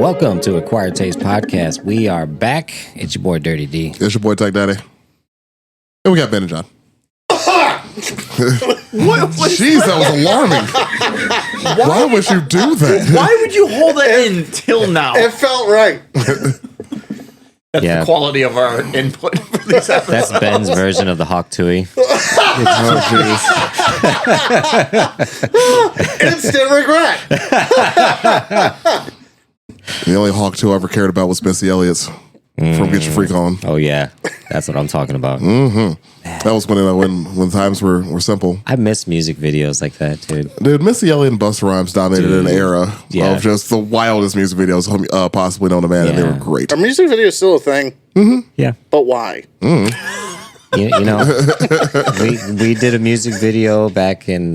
Welcome to Acquired Taste Podcast. We are back. It's your boy Dirty D. It's your boy Tech Daddy. And we got Ben and John. Jeez, that was alarming. Why would you do that? Why would you hold it in till now? It felt right. That's the quality of our input for these episodes. That's Ben's version of the Hawk Tui. Instant regret. The only Hawk 2 I ever cared about was Missy Elliott's from Get Your Freak On. Oh yeah, that's what I'm talking about. That was when times were simple. I miss music videos like that, dude. Dude, Missy Elliott and Busta Rhymes dominated an era of just the wildest music videos possibly known to man, and they were great. Are music videos still a thing? Yeah, But why? you know, we did a music video back in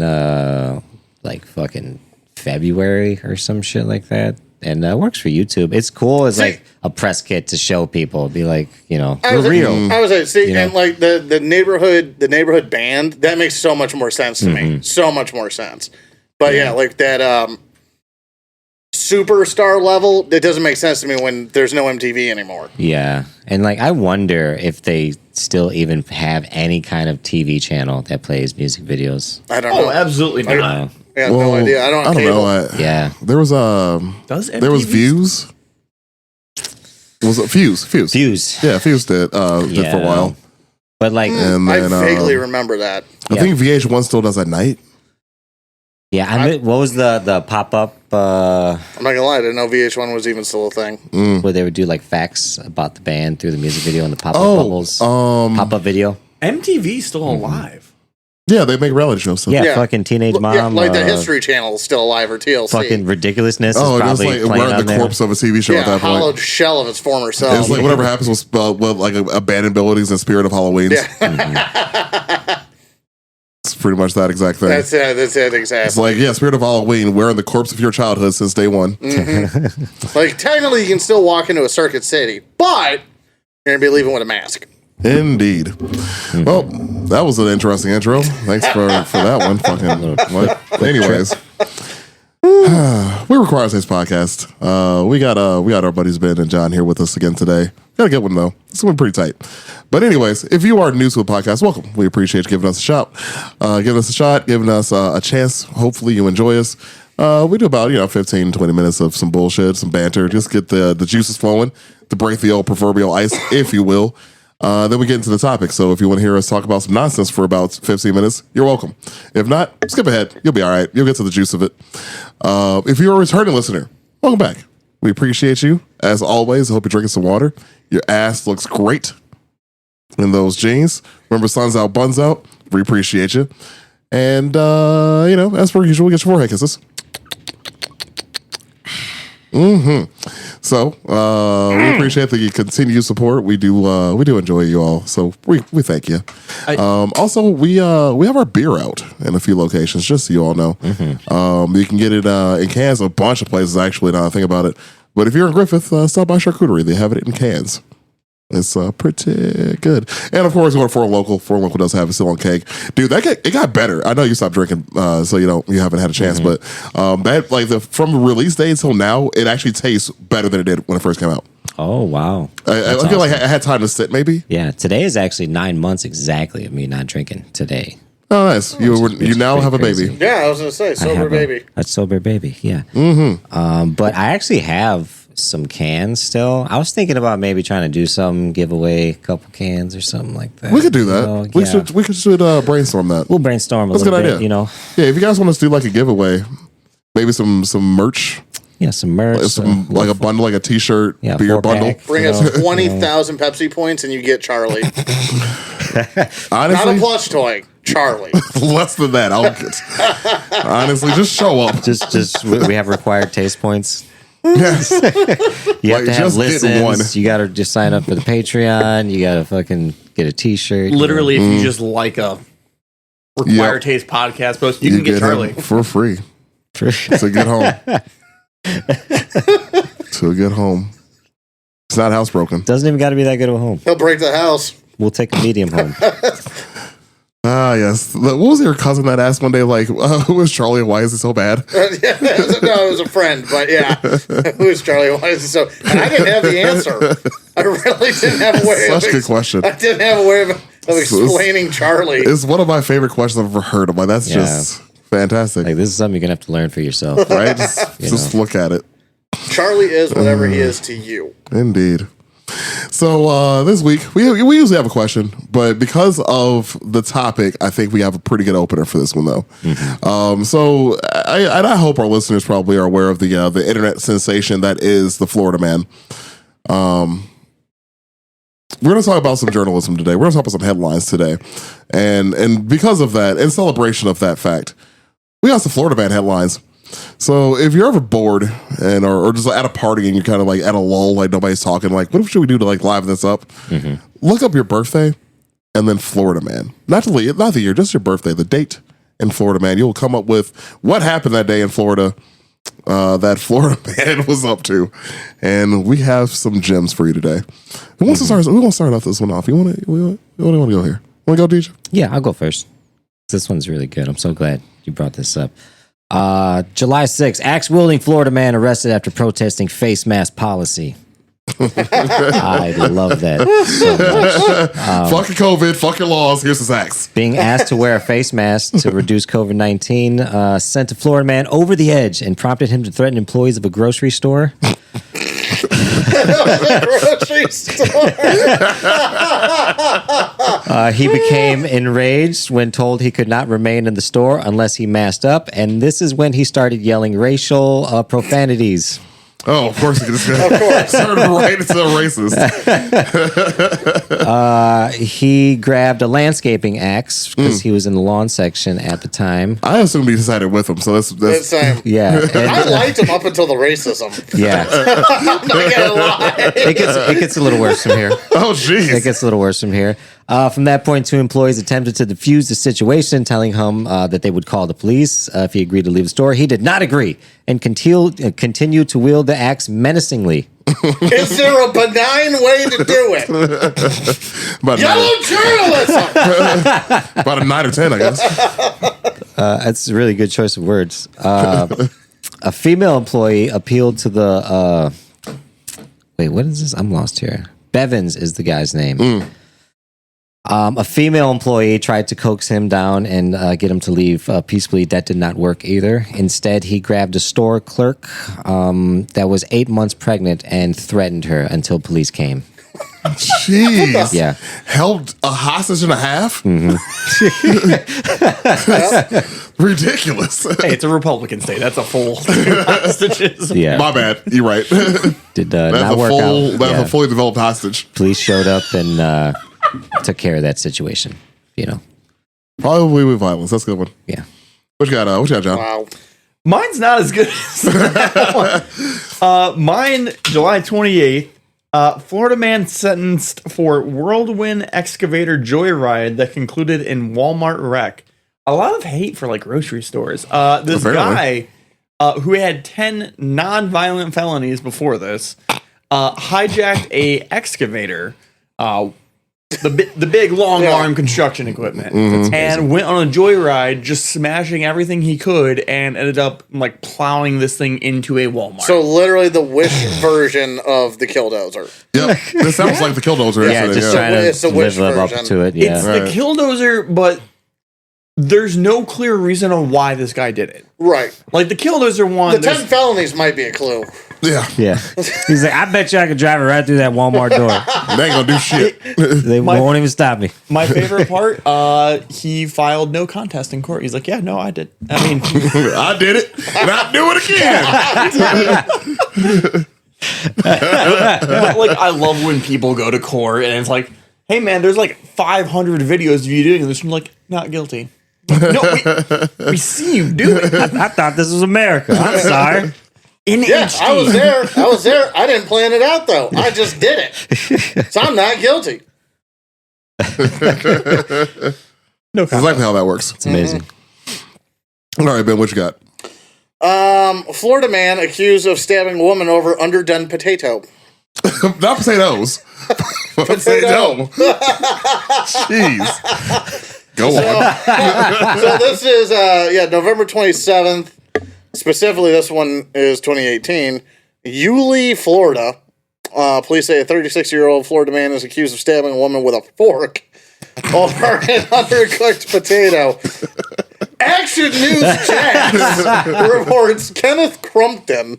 like fucking February or some shit like that. And that works for YouTube. It's cool as like a press kit to show people. Be like, you know, we're real. I was like, see, You know? and like the neighborhood band, that makes so much more sense to me. So much more sense. But yeah, like that superstar level, that doesn't make sense to me when there's no MTV anymore. Yeah. And like, I wonder if they still even have any kind of TV channel that plays music videos. I don't know. Oh, absolutely not. I have no idea. I don't know. Yeah. There was there was Views. Was it Fuse? Views. Yeah, Fuse did for a while. But like, And I then, vaguely remember that. I think VH1 still does at night. yeah, what was the pop-up I'm not gonna lie, I didn't know VH1 was even still a thing. where they would do like facts about the band through the music video and the pop-up bubbles? Pop-up video? MTV's still alive. Yeah, they make reality shows. So. Yeah, fucking Teenage Mom. Yeah, like the History Channel is still alive, or TLC. Fucking Ridiculousness is Oh, it was probably like playing wearing on the there. corpse of a TV show at Yeah, that point. hollowed shell of its former self. It was like whatever happens with like abandoned buildings and Spirit of Halloween. Yeah. It's pretty much that exact thing. That's it It's exactly. like, yeah, Spirit of Halloween, wearing the corpse of your childhood since day one. Like, technically, you can still walk into a Circuit City, but you're going to be leaving with a mask. Indeed. Well, that was an interesting intro. Thanks for that one. Fucking what? Anyways. We require this podcast. We got our buddies Ben and John here with us again today. Got a good one though. This one pretty tight. But anyways, if you are new to the podcast, welcome. We appreciate you giving us a shot. Giving us a chance. Hopefully you enjoy us. We do about 15, 20 minutes of some bullshit, some banter, just get the juices flowing to break the old proverbial ice, if you will. Then we get into the topic. So if you want to hear us talk about some nonsense for about 15 minutes, you're welcome. If not, skip ahead. You'll be all right. You'll get to the juice of it. If you're a returning listener, welcome back. We appreciate you. As always, I hope you're drinking some water. Your ass looks great in those jeans. Remember, sun's out, buns out. We appreciate you. And, as per usual, get your forehead kisses. So we appreciate the continued support. We do enjoy you all. So we thank you. Also, we have our beer out in a few locations, just so you all know. You can get it in cans, a bunch of places actually. Now I think about it, but if you're in Griffith, stop by Charcuterie. They have it in cans. It's pretty good. And of course, we went for a local. Four Local does have it still on keg. Dude, it got better. I know you stopped drinking, so you haven't had a chance. But that from release day until now, it actually tastes better than it did when it first came out. Oh, wow. I feel like I had time to sit, maybe. Yeah, today is actually 9 months exactly of me not drinking today. Oh, nice. You now have a crazy. baby. Yeah, I was going to say, sober baby. A sober baby, yeah. But I actually have some cans still. I was thinking about maybe trying to do some giveaway, a couple cans or something like that. We could do that. So, We should brainstorm that. We'll brainstorm That's a little a good bit, idea. Yeah, if you guys want us to do like a giveaway, maybe some merch. Yeah, some merch. Like a bundle, like a t-shirt, beer 4-pack. bundle. Bring us 20,000 Pepsi points and you get Charlie. Honestly, Not a plush toy. Charlie. Less than that. I'll get. Honestly, just show up. Just we have required taste points. Yes. You have Like, to have just get one. listens. You got to just sign up for the Patreon. You got to fucking get a T-shirt. Literally, if you just like a Require Yep. Taste podcast post, you can get him Charlie. for free to get home. To get home. It's not housebroken. Doesn't even got to be that good of a home. He'll break the house. We'll take a medium home. Ah, yes. What was your cousin that asked one day, like, who is Charlie and why is it so bad? No, it was a friend, but yeah. Who is Charlie? Why is it so? And I didn't have the answer. I really didn't have a way Such of a good question. I didn't have a way of explaining Charlie. It's one of my favorite questions I've ever heard. I'm like, that's Yeah. just fantastic. Like, this is something you're going to have to learn for yourself. Right? Just look at it. Charlie is whatever he is to you. Indeed. So this week we usually have a question, but because of the topic, I think we have a pretty good opener for this one though. So I hope our listeners probably are aware of the internet sensation that is the Florida Man. We're going to talk about some journalism today. We're going to talk about some headlines today, and because of that, in celebration of that fact, we got some Florida Man headlines. So if you're ever bored and or just at a party and you're kind of like at a lull, like nobody's talking, like what should we do to like liven this up? Look up your birthday and then Florida Man. Not the year, just your birthday, the date in Florida Man. You'll come up with what happened that day in Florida that Florida Man was up to. And we have some gems for you today. Who wants to start? We want to start off this one off. You want to go here? Want to go, DJ? Yeah, I'll go first. This one's really good. I'm so glad you brought this up. July 6th, axe-wielding Florida man arrested after protesting face mask policy. I love that so much. Fuck your COVID, fuck your laws, here's his axe. Being asked to wear a face mask to reduce COVID-19 sent a Florida man over the edge and prompted him to threaten employees of a grocery store. Grocery store. He became enraged when told he could not remain in the store unless he masked up, and this is when he started yelling racial profanities. Oh, of course, you can just started right into the racist. He grabbed a landscaping axe because he was in the lawn section at the time. I assumed he decided with him, so that's Same. Yeah, I and, liked him up until the racism. yeah. I'm not gonna lie. It gets a little worse from here. oh jeez. It gets a little worse from here. From that point, two employees attempted to defuse the situation, telling him that they would call the police if he agreed to leave the store. He did not agree and continued to wield the axe menacingly. Is there a benign way to do it? About Yellow journalism. about a 9 or 10, I guess. That's a really good choice of words. A female employee appealed to the... wait, what is this? I'm lost here. Bevins is the guy's name. A female employee tried to coax him down and get him to leave peacefully. That did not work either. Instead, he grabbed a store clerk that was 8 months pregnant and threatened her until police came. Jeez. Yeah. Held a hostage and a half? Ridiculous. Hey, it's a Republican state. That's a full hostages. Yeah. My bad. You're right. Did That's not a work out. That's Yeah. a fully developed hostage. Police showed up and took care of that situation. You know. Probably with violence. That's a good one. Yeah. What you got, John? Wow. Mine's not as good as that one. Mine, July 28th. Florida man sentenced for whirlwind excavator joyride that concluded in Walmart wreck. A lot of hate for like grocery stores. This Apparently. guy who had 10 non-violent felonies before this hijacked a excavator, the big long arm construction equipment, and went on a joyride, just smashing everything he could, and ended up like plowing this thing into a Walmart. So literally the Wish version of the Killdozer. Yep. This sounds like the Killdozer. Yeah, incident, just trying It's the to Wish live up version. to it. Yeah. It's the Killdozer, but there's no clear reason on why this guy did it. Right. Like the Killdozer one, The 10 felonies might be a clue. Yeah. Yeah. He's like, I bet you I could drive it right through that Walmart door. They ain't gonna do shit. They won't even stop me. my favorite part, he filed no contest in court. He's like, yeah, no, I did. I mean, I did it, and I do it again. but, like, I love when people go to court and it's like, hey, man, there's like 500 videos of you doing this. I'm like, not guilty. No, we see you do it. I thought this was America. I'm sorry. In Yeah, HD. I was there. I didn't plan it out though. I just did it. So I'm not guilty. No That's exactly how that works. It's amazing. All right, Ben, what you got? Florida man accused of stabbing woman over underdone potato. Not potatoes. Potato. Jeez. Go on. So this is November 27th. Specifically, this one is 2018. Yulee, Florida. Police say a 36-year-old Florida man is accused of stabbing a woman with a fork over an undercooked potato. Action News Jax reports Kenneth Crumpton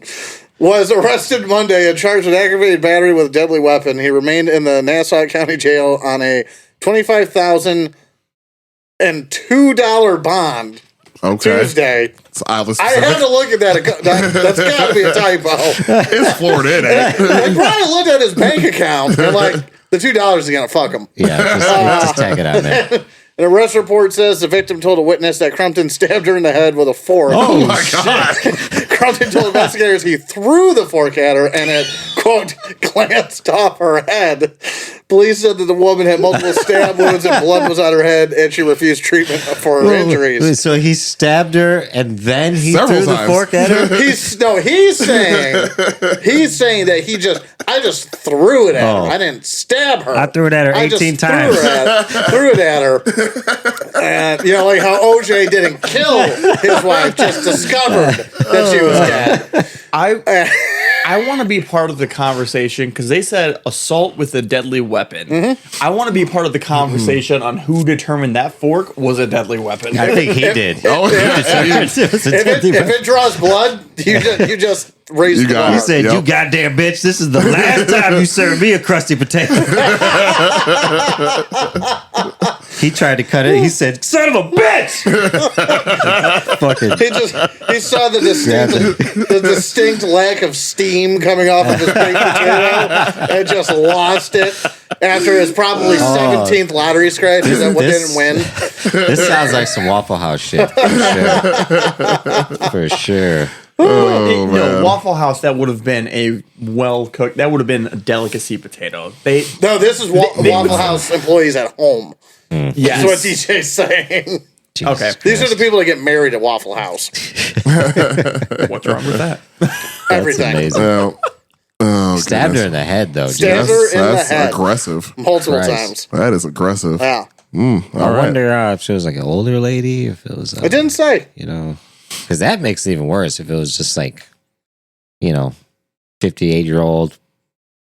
was arrested Monday and charged with aggravated battery with a deadly weapon. He remained in the Nassau County Jail on a $25,002 bond Okay. Tuesday. It's Iowa I had to look at that. That's got to be a typo. It's Florida, ain't it? I probably looked at his bank account and like the $2 is gonna fuck him. Yeah, just tag it on there. An arrest report says the victim told a witness that Crumpton stabbed her in the head with a fork. Oh my God. Crumpton told investigators he threw the fork at her and it, quote, glanced off her head. Police said that the woman had multiple stab wounds and blood was on her head and she refused treatment for her injuries. So he stabbed her and then he Several threw the times. fork at her? He's saying I just threw it at her. I didn't stab her. I threw it at her I just 18 times. Threw it at her. And you know, like how OJ didn't kill his wife, just discovered that she was dead. I want to be part of the conversation because they said assault with a deadly weapon. I want to be part of the conversation on who determined that fork was a deadly weapon. I think he did. Oh, yeah. If it draws blood, you just raise You the got bar. He said, Yep. "You goddamn bitch! This is the last time you serve me a crusty potato." He tried to cut it. He said, "Son of a bitch!" Fucking He saw the distinct lack of steam coming off of his baked potato and just lost it after his probably 17th lottery scratch that didn't win. This sounds like some Waffle House shit. For sure. Oh, man. Waffle House, that would have been a well cooked. That would have been a delicacy potato. No, this is Waffle House employees at home. Yes. That's what DJ's saying. Jesus Okay. These are the people that get married at Waffle House. What's wrong with that? That's Everything. amazing. Oh, Stabbed her goodness. in the head, though. Stabbed Jesus. her in the That's head. aggressive. Multiple Christ. times. That is aggressive. Yeah. All I right. wonder if she was like an older lady, if it was. It didn't say. You know, because that makes it even worse if it was just like, 58-year-old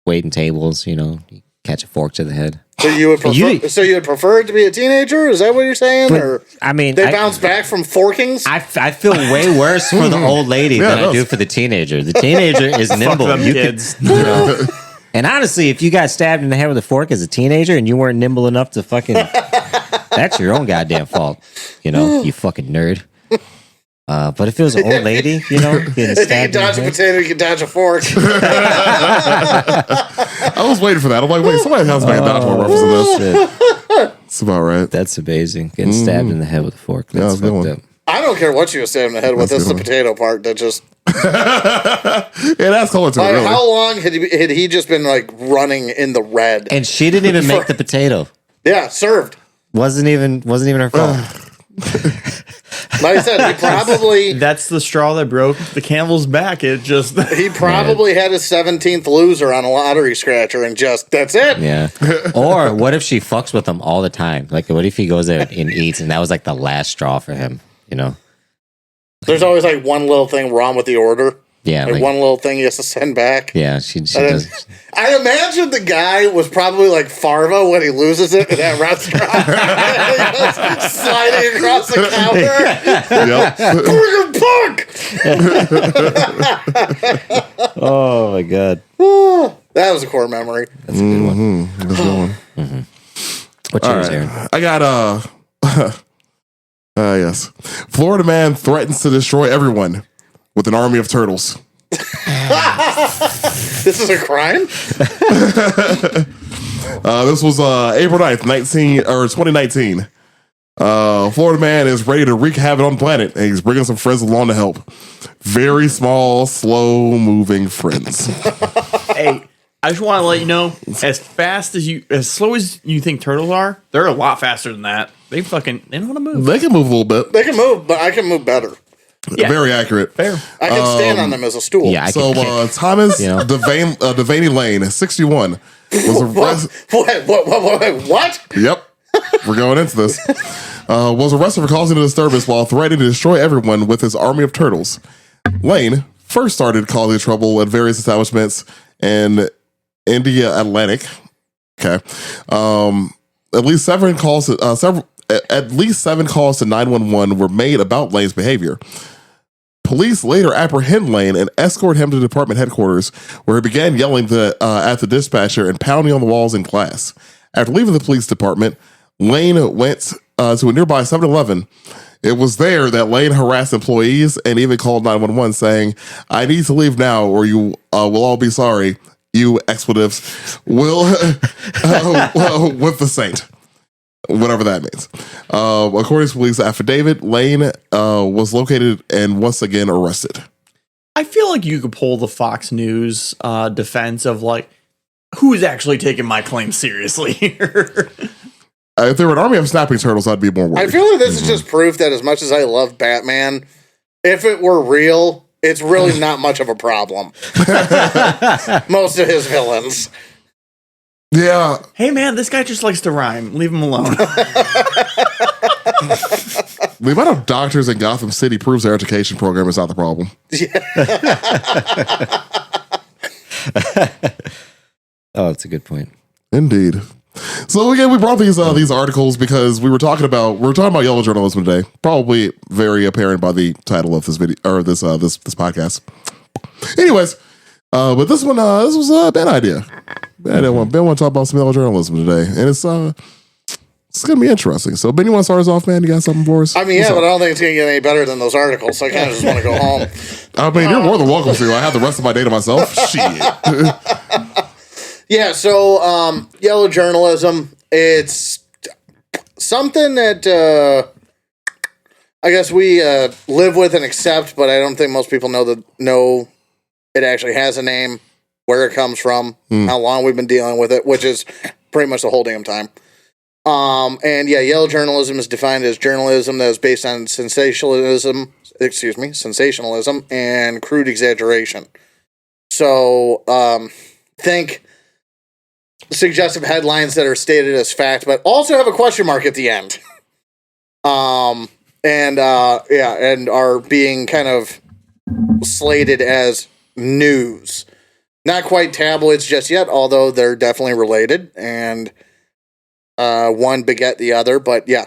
waiting tables. You catch a fork to the head. So you would prefer it to be a teenager? Is that what you're saying? But, or I mean, they bounce back from forkings? I feel way worse for the old lady Yeah, than I those- do for the teenager. The teenager is nimble. them You kids. could, and honestly, if you got stabbed in the head with a fork as a teenager and you weren't nimble enough to fucking, that's your own goddamn fault. You fucking nerd. But if it was an old lady, getting If you can stabbed in the dodge a head, potato, you can dodge a fork. I was waiting for that. I'm like, wait, somebody has to make a dodgeball reference in this. shit. That's about right. That's amazing. Getting stabbed in the head with a fork. Yeah, That's that's a good fucked one. up. I don't care what you was stabbing the head with. That's This is a the good potato part that just. Yeah, that's color to it, Like, really. how long had he just been like running in the red? And she didn't even make the potato. Yeah, served. Wasn't even her fault. Like I said, he probably That's the straw that broke the camel's back. It just had his 17th loser on a lottery scratcher, and that's it. Yeah. Or what if she fucks with him all the time? Like, what if he goes there and eats, and that was like the last straw for him? There's always like one little thing wrong with the order. Yeah. Like one little thing he has to send back. Yeah. She then- does. I imagine the guy was probably like Farva when he loses it in that restaurant. Just sliding across the counter. Yep. Fucking punk! Oh my god. That was a core memory. That's a good one. That's a good one. What's All yours, right. Aaron? I got yes. Florida man threatens to destroy everyone with an army of turtles. This is a crime? This was April 9th, 2019. Florida man is ready to wreak havoc on the planet, and he's bringing some friends along to help. Very small, slow-moving friends. Hey, I just want to let you know, as slow as you think turtles are, they're a lot faster than that. They know how to move. They can move a little bit. They can move, but I can move better. Yeah. Very accurate. Fair. I can stand on them as a stool. Yeah, I So can kick. Thomas You know? Devaney Lane, 61, was arrested. What? Yep, we're going into this. Was arrested for causing a disturbance while threatening to destroy everyone with his army of turtles. Lane first started causing trouble at various establishments in India Atlantic. Okay, at least seven calls to 911 were made about Lane's behavior. Police later apprehend Lane and escort him to department headquarters, where he began yelling at the dispatcher and pounding on the walls in class. After leaving the police department, Lane went to a nearby 7-Eleven. It was there that Lane harassed employees and even called 911 saying, "I need to leave now or you will all be sorry. You expletives will with the saint." Whatever that means. According to police affidavit, Lane was located and once again arrested. I feel like you could pull the Fox News defense of like, who's actually taking my claim seriously here? If there were an army of snapping turtles, I'd be more worried. I feel like this is just proof that as much as I love Batman, if it were real, it's really not much of a problem. Most of his villains. Yeah. Hey man, this guy just likes to rhyme. Leave him alone. The amount of doctors in Gotham City proves their education program is not the problem. Oh, that's a good point. Indeed. So again, we brought these articles because we were talking about yellow journalism today. Probably very apparent by the title of this video or this podcast. Anyways, but this was a bad idea. Ben want to talk about some yellow journalism today, and it's gonna be interesting. So Ben, you want to start us off, man? You got something for us? I mean, yeah, but I don't think it's going to get any better than those articles, so I kind of just want to go home. I mean, you're more than welcome to. I have the rest of my day to myself. Shit. Yeah, so yellow journalism, it's something that I guess we live with and accept, but I don't think most people know it actually has a name, where it comes from, how long we've been dealing with it, which is pretty much the whole damn time. And yeah, yellow journalism is defined as journalism that is based on sensationalism and crude exaggeration. So think suggestive headlines that are stated as fact, but also have a question mark at the end. And are being kind of slated as news. Not quite tabloids just yet, although they're definitely related, and one beget the other. But yeah,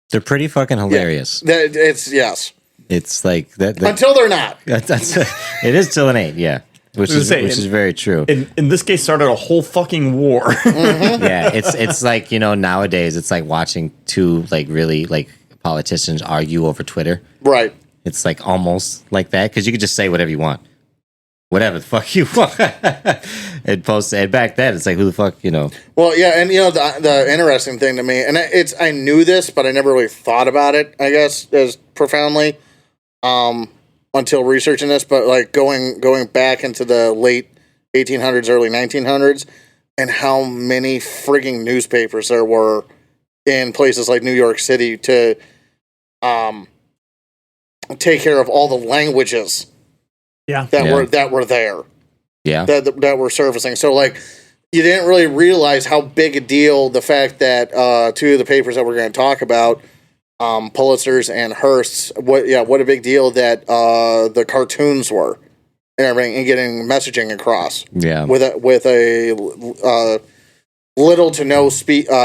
They're pretty fucking hilarious. Yes. It's like that. Until they're not. That's it is till it ain't. Yeah, which is very true. In this case, started a whole fucking war. Yeah, it's like, you know, nowadays it's like watching two like really like politicians argue over Twitter. Right. It's like almost like that because you could just say whatever you want, whatever the fuck you want, and post. And back then, it's like who the fuck, you know? Well, yeah, and you know the interesting thing to me, and I knew this, but I never really thought about it. I guess as profoundly until researching this, but like going back into the late 1800s, early 1900s, and how many frigging newspapers there were in places like New York City to take care of all the languages that were there. Yeah. That were surfacing. So like you didn't really realize how big a deal the fact that two of the papers that we're going to talk about, Pulitzer's and Hearst's, what a big deal that the cartoons were and everything, and getting messaging across. Yeah. With a little to no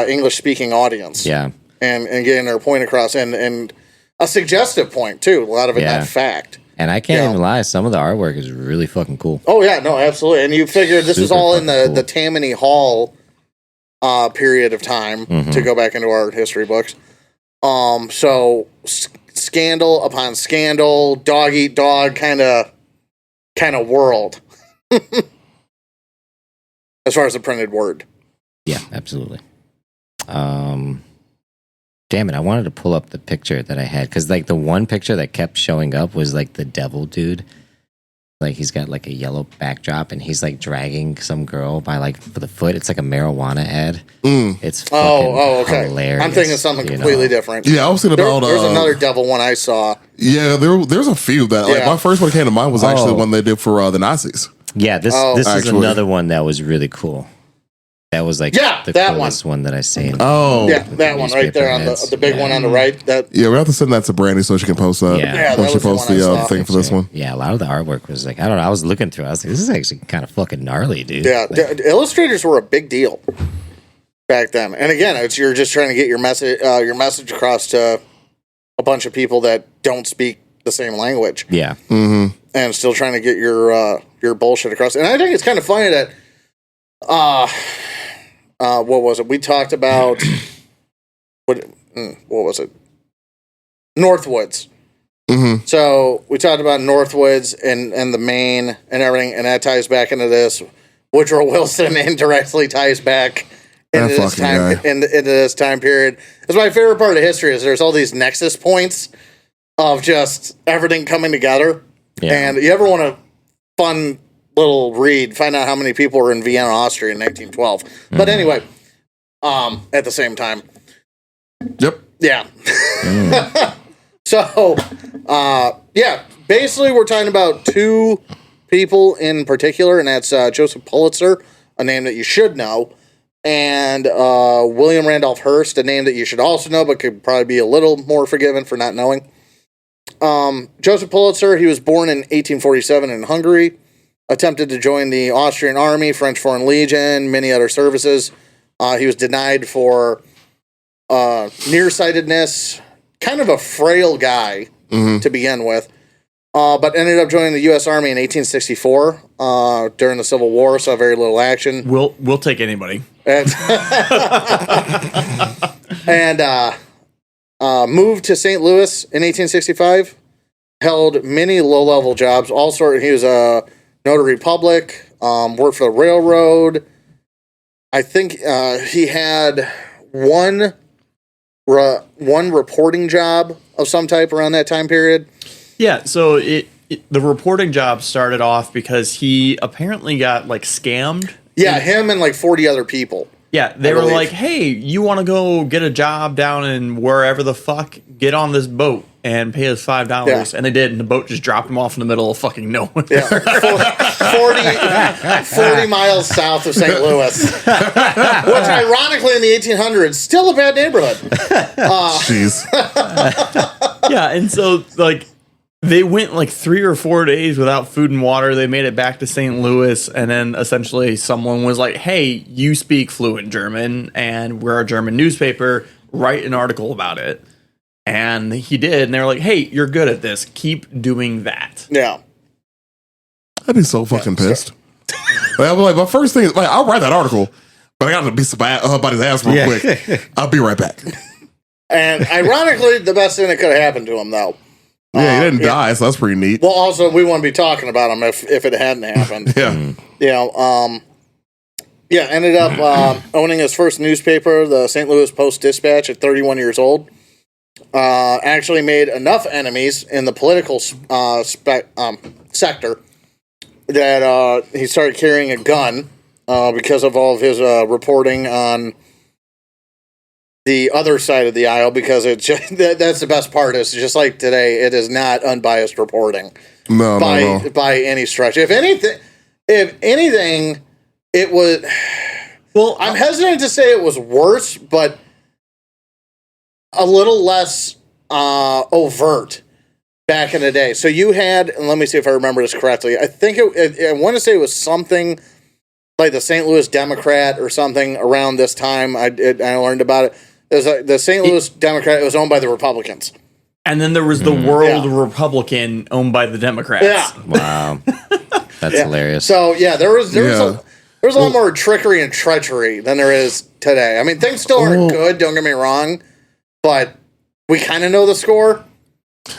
English speaking audience. Yeah. And getting their point across, and a suggestive point too. A lot of it not fact. And I can't even lie, some of the artwork is really fucking cool. Oh yeah, no, absolutely. And you figure this is all in the Tammany Hall period of time, to go back into our history books. So scandal upon scandal, dog eat dog kind of world. As far as the printed word. Yeah, absolutely. Damn it! I wanted to pull up the picture that I had because like the one picture that kept showing up was like the devil dude. Like he's got like a yellow backdrop and he's like dragging some girl by like for the foot. It's like a marijuana ad. It's fucking okay. hilarious. I'm thinking something completely different. Yeah, I was thinking about. There's another devil one I saw. Yeah, there's a few that like Yeah. my first one that came to mind was actually the one they did for the Nazis. Yeah, this is Actually. another one that was really cool. That was like the that coolest one that I seen. Oh, Yeah, that one right there on the big one on the right. That yeah. We have to send that to Brandy so she can post that. Yeah. When that she was the posts one I the saw. thing for this one. Yeah, a lot of the artwork was like I don't know. I was looking through. I was like, this is actually kind of fucking gnarly, dude. Yeah, Like, illustrators were a big deal back then. And again, you're just trying to get your message across to a bunch of people that don't speak the same language, yeah. and still trying to get your bullshit across. And I think it's kind of funny that what was it? We talked about what was it? Northwoods. So we talked about Northwoods and the Maine and everything, and that ties back into this. Woodrow Wilson indirectly ties back into this time into this time period. That's my favorite part of history is there's all these nexus points of just everything coming together. Yeah. And you ever want a fun little read, find out how many people were in Vienna, Austria in 1912. But anyway, at the same time. Yep. Yeah. So, yeah, basically we're talking about two people in particular, and that's Joseph Pulitzer, a name that you should know, and William Randolph Hearst, a name that you should also know, but could probably be a little more forgiven for not knowing. Joseph Pulitzer, he was born in 1847 in Hungary, attempted to join the Austrian Army, French Foreign Legion, many other services. He was denied for nearsightedness, kind of a frail guy to begin with, but ended up joining the U.S. Army in 1864 during the Civil War, saw very little action. We'll take anybody. And moved to St. Louis in 1865, held many low-level jobs, he was a notary public, worked for the railroad. I think he had one reporting job of some type around that time period. Yeah, so the reporting job started off because he apparently got like scammed. Yeah, him and like 40 other people. Yeah, they were like, "Hey, you want to go get a job down in wherever the fuck? Get on this boat and pay us $5." Yeah. And they did, and the boat just dropped them off in the middle of fucking nowhere. Yeah, 40 miles south of St. Louis, which ironically in the 1800s, still a bad neighborhood. Jeez. Yeah, and so like they went like 3 or 4 days without food and water. They made it back to St. Louis, and then essentially someone was like, "Hey, you speak fluent German, and we're a German newspaper. Write an article about it." And he did, and they were like, "Hey, you're good at this. Keep doing that." Yeah. I'd be so fucking pissed. Like, I'm like, my first thing is like, I'll write that article, but I got to be somebody's ass real quick. I'll be right back. And ironically, the best thing that could have happened to him, though. Yeah, he didn't die, so that's pretty neat. Well, also, we wouldn't be talking about him if it hadn't happened. Yeah. You know, ended up owning his first newspaper, the St. Louis Post-Dispatch, at 31 years old. Actually made enough enemies in the political sector that he started carrying a gun because of all of his reporting on the other side of the aisle, because it's just, that's the best part. Is just like today, it is not unbiased reporting by any stretch. If anything, it was. Well, I'm hesitant to say it was worse, but a little less overt back in the day. So you had, and let me see if I remember this correctly. I think I want to say it was something like the St. Louis Democrat or something around this time. I learned about it. It was the St. Louis Democrat. It was owned by the Republicans. And then there was the World Republican owned by the Democrats. Yeah. Wow. That's hilarious. So yeah, there was a lot more trickery and treachery than there is today. I mean, things still aren't good. Don't get me wrong, but we kind of know the score.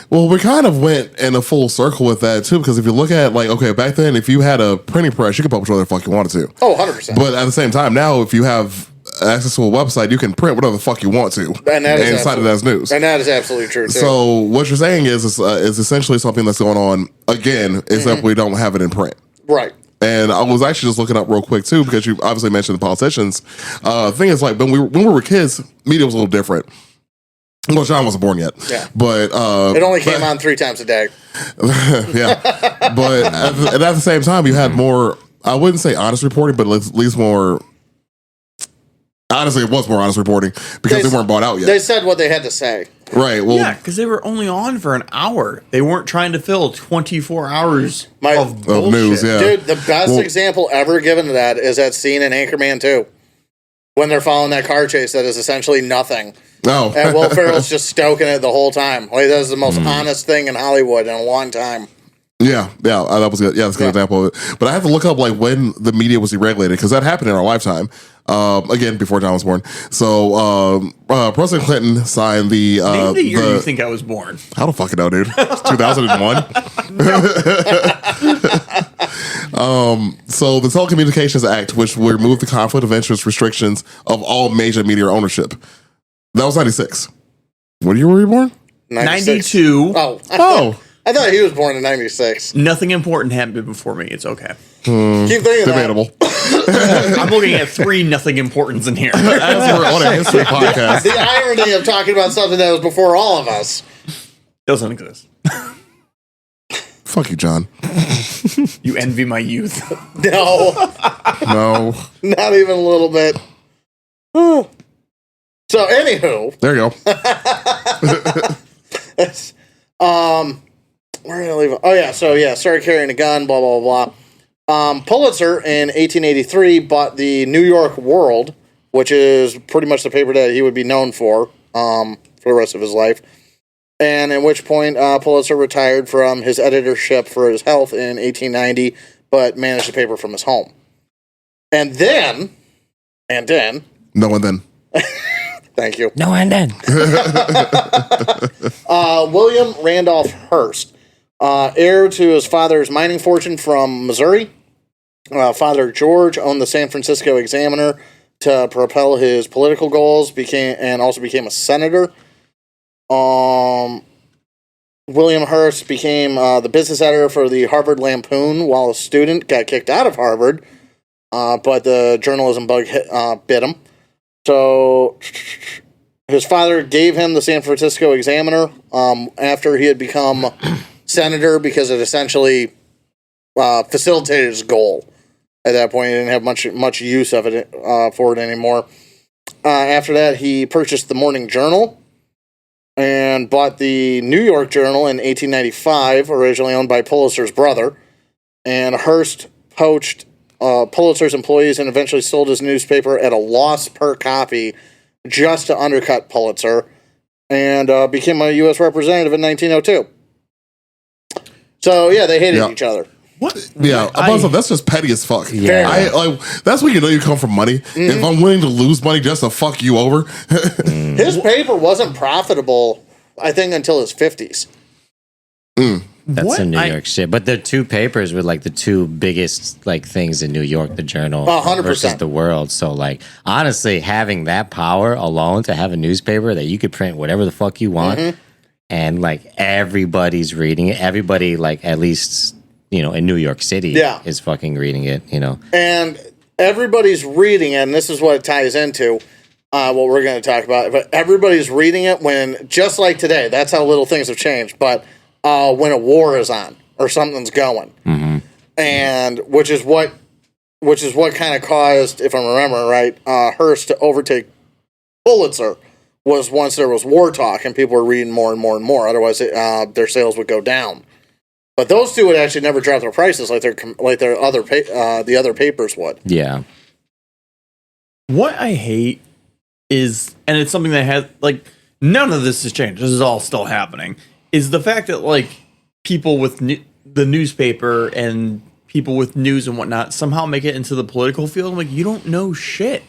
Well, we kind of went in a full circle with that too, because if you look at like, okay, back then, if you had a printing press, you could publish whatever the fuck you wanted to. Oh, 100%. But at the same time, now if you have access to a website, you can print whatever the fuck you want to, And that is cite it as news. And that is absolutely true, too. So what you're saying is essentially something that's going on again, except we don't have it in print. Right. And I was actually just looking up real quick too, because you obviously mentioned the politicians. The thing is, like when we were kids, media was a little different. Well, John wasn't born yet. Yeah. But It only came on 3 times a day. yeah. But at the same time, you had more, I wouldn't say honest reporting, but at least more, honestly, it was more honest reporting because they weren't bought out yet. They said what they had to say. Right. Well, Yeah, because they were only on for an hour. They weren't trying to fill 24 hours of bullshit. news, yeah. Dude, the best example ever given to that is that scene in Anchorman 2. When they're following that car chase that is essentially nothing. No. And Will Ferrell's just stoking it the whole time. Like, that is the most honest thing in Hollywood in a long time. Yeah, that was good. Yeah, that's a good example of it. But I have to look up like when the media was deregulated because that happened in our lifetime. Again, before John was born. So President Clinton signed the. Name the year you think I was born. How the fuck it know, dude? 2001. So the Telecommunications Act, which will remove the conflict of interest restrictions of all major media ownership. That was 96. What year were you born? 92. Oh. I thought he was born in 96. Nothing important happened before me. It's okay. Keep thinking Debatable. I'm looking at 3 nothing importants in here. As we're on a history podcast. The irony of talking about something that was before all of us. Doesn't exist. Fuck you, John. You envy my youth. No, No. not even a little bit. So, anywho, There you go. where did I leave it? Oh, yeah. So, yeah, started carrying a gun, blah, blah, blah. Pulitzer in 1883 bought the New York World, which is pretty much the paper that he would be known for the rest of his life. And at which point Pulitzer retired from his editorship for his health in 1890, but managed the paper from his home. And then, No one then. thank you, No, and then. William Randolph Hearst, heir to his father's mining fortune from Missouri. Father George owned the San Francisco Examiner to propel his political goals, also became a senator. William Hearst became the business editor for the Harvard Lampoon while a student, got kicked out of Harvard, but the journalism bug bit him. So his father gave him the San Francisco Examiner after he had become senator because it essentially facilitated his goal. At that point, he didn't have much use of it for it anymore. After that, he purchased the Morning Journal and bought the New York Journal in 1895, originally owned by Pulitzer's brother. And Hearst poached Pulitzer's employees and eventually sold his newspaper at a loss per copy just to undercut Pulitzer, and became a U.S. representative in 1902. So, yeah, they hated each other. What? Yeah, that's just petty as fuck. Yeah. That's when you know you come from money. If I'm willing to lose money just to fuck you over, His paper wasn't profitable, I think, until his 50s. That's What? some New York shit. But the 2 papers were like the 2 biggest like things in New York, the Journal 100%. versus the World. So like honestly, having that power alone to have a newspaper that you could print whatever the fuck you want and like everybody's reading it. Everybody like at least, in New York City is fucking reading it, And everybody's reading it, and this is what it ties into what we're going to talk about. But everybody's reading it when, just like today, that's how little things have changed. But when a war is on or something's going, and which is what kind of caused, if I remember right, Hearst to overtake Pulitzer was once there was war talk and people were reading more and more and more. Otherwise, their sales would go down. But those 2 would actually never drop their prices like their other the other papers would. Yeah. What I hate is, and it's something that has, like, none of this has changed. This is all still happening. Is the fact that, like, people with the newspaper and people with news and whatnot somehow make it into the political field. I'm like, you don't know shit.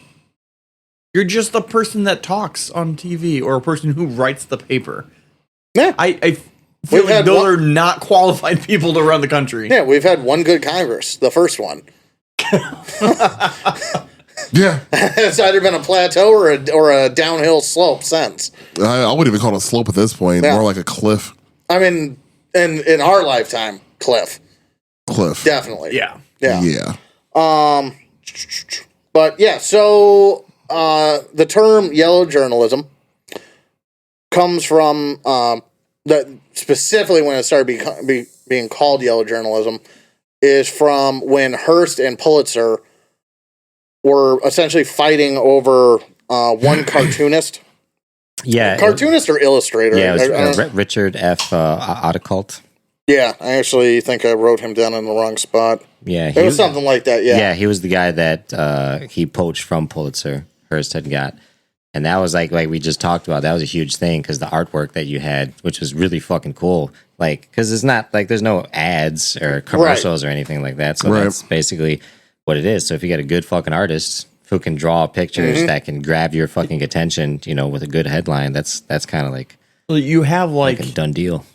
You're just a person that talks on TV or a person who writes the paper. Yeah. I feel like those are not qualified people to run the country. Yeah, we've had one good Congress, the first one. Yeah, It's either been a plateau or a downhill slope since. I wouldn't even call it a slope at this point. Yeah. More like a cliff. I mean, in our lifetime, cliff. Definitely. Yeah. Yeah. But yeah, so the term yellow journalism comes from that specifically when it started being called yellow journalism is from when Hearst and Pulitzer were essentially fighting over one cartoonist. Yeah. Cartoonist or illustrator? Yeah, it was Richard F. Odecult. Yeah, I actually think I wrote him down in the wrong spot. Yeah. It was something like that, yeah. Yeah, he was the guy that he poached from Pulitzer, Hearst had got. And that was like we just talked about, that was a huge thing because the artwork that you had, which was really fucking cool. Like, because it's not like there's no ads or commercials or anything like that. So that's basically what it is. So if you got a good fucking artist who can draw pictures that can grab your fucking attention, you know, with a good headline, that's kind of like You have like a done deal.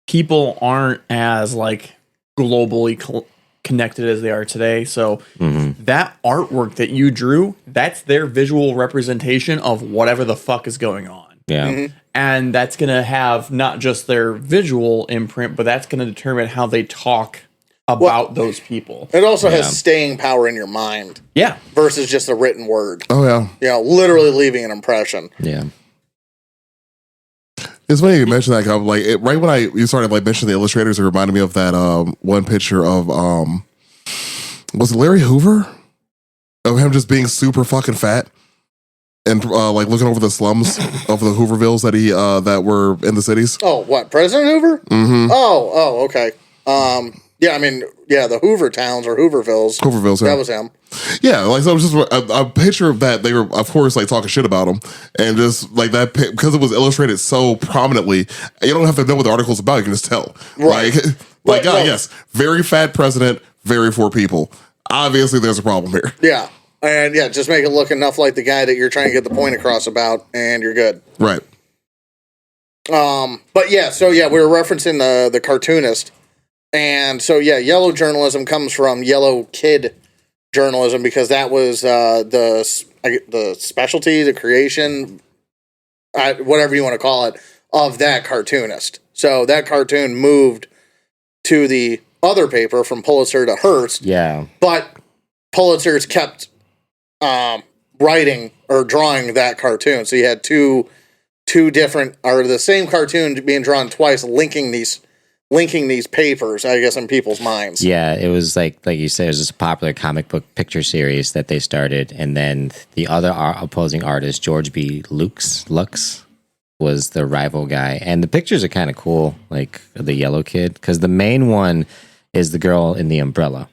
people aren't as like globally connected as they are today. So that artwork that you drew, that's their visual representation of whatever the fuck is going on. Yeah. And that's going to have not just their visual imprint, but that's going to determine how they talk about those people. It also has staying power in your mind. Yeah. Versus just a written word. Oh, yeah. You know, literally leaving an impression. Yeah. It's funny you mentioned that. Like right when you started like mentioning the illustrators, it reminded me of that one picture of was it Larry Hoover? Of him just being super fucking fat and like looking over the slums of the Hoovervilles that he that were in the cities. Oh, what, President Hoover? Mm-hmm. Oh, okay. Yeah, I mean, yeah, the Hoover towns or Hoovervilles. Hoovervilles, yeah. That was him. Yeah, like so it was just a picture of that. They were, of course, like talking shit about him, and just like that because it was illustrated so prominently. You don't have to know what the article's about; you can just tell. Right. Yes, very fat president, very poor people. Obviously, there's a problem here. Yeah, and yeah, just make it look enough like the guy that you're trying to get the point across about, and you're good. Right. But yeah, so yeah, we were referencing the cartoonist. And so, yeah, yellow journalism comes from yellow kid journalism because that was the specialty, the creation, whatever you want to call it, of that cartoonist. So that cartoon moved to the other paper from Pulitzer to Hearst. Yeah. But Pulitzer's kept writing or drawing that cartoon. So you had two different, or the same cartoon being drawn twice, linking these papers, I guess, in people's minds. Yeah, it was like you said, it was just a popular comic book picture series that they started, and then the other opposing artist, George B. Lux, was the rival guy, and the pictures are kind of cool, like the yellow kid, because the main one is the girl in the umbrella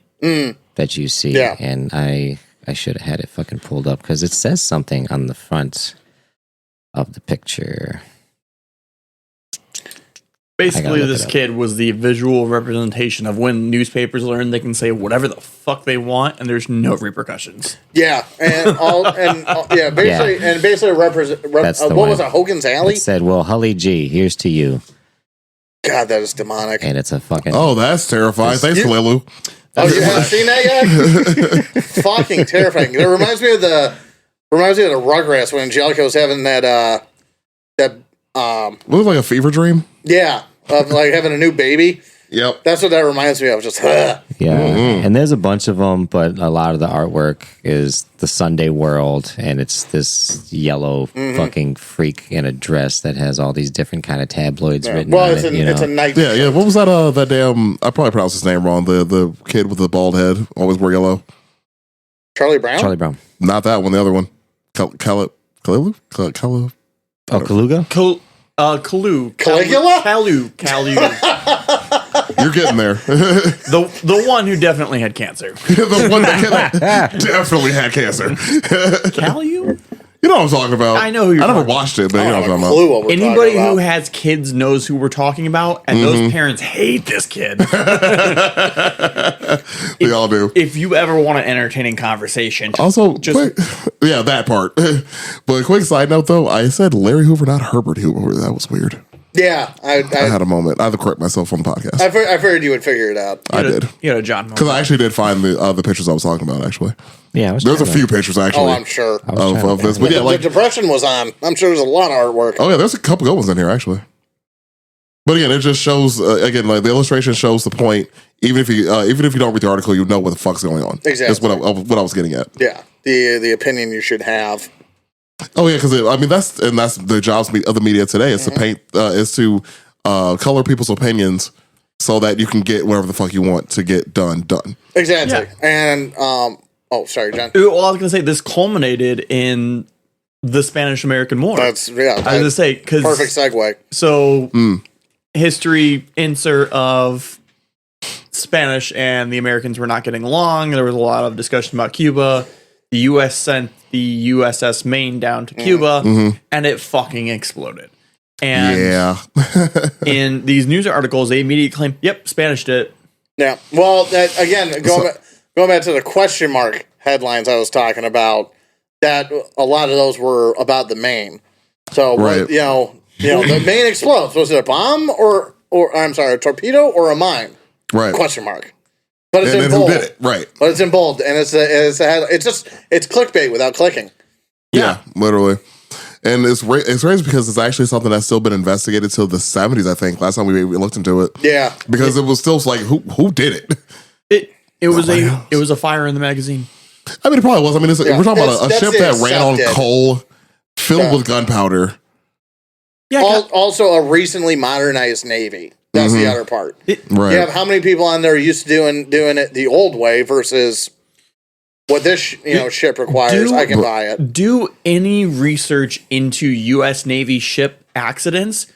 that you see, and I should have had it fucking pulled up because it says something on the front of the picture. Basically, this kid was the visual representation of when newspapers learn they can say whatever the fuck they want and there's no repercussions. Yeah, basically represent. What was it? Hogan's Alley. It said, "Well, Hully G, here's to you." God, that is demonic. And it's a fucking. Oh, that's terrifying. Thanks, Lilu. Oh, you haven't seen that yet? Fucking terrifying. It reminds me of the Rugrats when Angelica was having that was it like a fever dream? Yeah, of like having a new baby. Yep. That's what that reminds me of. Just yeah. And there's a bunch of them, but a lot of the artwork is the Sunday World, and it's this yellow fucking freak in a dress that has all these different kind of tabloids written on it. It's a night. Yeah. What was that? That damn. I probably pronounced his name wrong. The kid with the bald head, always wear yellow. Charlie Brown. Not that one. The other one. Caligula. Oh, Kaluga? Caligula? You're getting there. The one who definitely had cancer. The one that definitely had cancer. Caillou? You know what I'm talking about. I know who you're I never talking watched it, but you know what I'm Clue talking what we're Anybody talking who about. has kids knows who we're talking about, and those parents hate this kid. about. They all do. If you ever want an entertaining conversation, Also, just that part. But a quick side note, though, I said Larry Hoover, not Herbert Hoover. That was weird. Yeah, I had a moment. I had to correct myself on the podcast. I figured you would figure it out. I did. You had a John Because I actually did find the pictures I was talking about, actually. Yeah, I was There's a trying few pictures, actually. Oh, I'm sure. Of this. But yeah, like, the depression was on. I'm sure there's a lot of artwork. oh yeah, there's a couple good ones in here, actually. But again, it just shows, again, like the illustration shows the point. Even if you don't read the article, you know what the fuck's going on. Exactly. That's what I was getting at. Yeah, the opinion you should have. Oh yeah, because I mean that's the jobs of the media today is to paint is to color people's opinions so that you can get whatever the fuck you want to get done. Exactly. Yeah. And sorry, John. Well, I was gonna say this culminated in the Spanish-American War. I was gonna say because perfect segue. So history insert of Spanish and the Americans were not getting along. There was a lot of discussion about Cuba. The U.S. sent the USS Maine down to Cuba, and it fucking exploded. And Yeah. Mm-hmm. in these news articles, they immediately claim, "Yep, Spanish did it." Yeah. Well, again, going back to the question mark headlines I was talking about, that a lot of those were about the Maine. So Right. the Maine explodes. Was it a bomb or I'm sorry, a torpedo or a mine? Right. Question mark. But it's And in then who bold. did it? Right. But it's in bold, and it's clickbait without clicking. Yeah, literally. And it's crazy because it's actually something that's still been investigated till the 70s, I think. Last time we looked into it. Yeah. Because it was still like, who did it? It was a fire in the magazine. I mean, it probably was. I mean, we're talking about a That's ship the that ran on accepted. coal filled with gunpowder. Yeah, Also, a recently modernized Navy. That's the other part. Right. You have how many people on there used to doing it the old way versus what this ship requires. I can buy it. do any research into U.S. Navy ship accidents.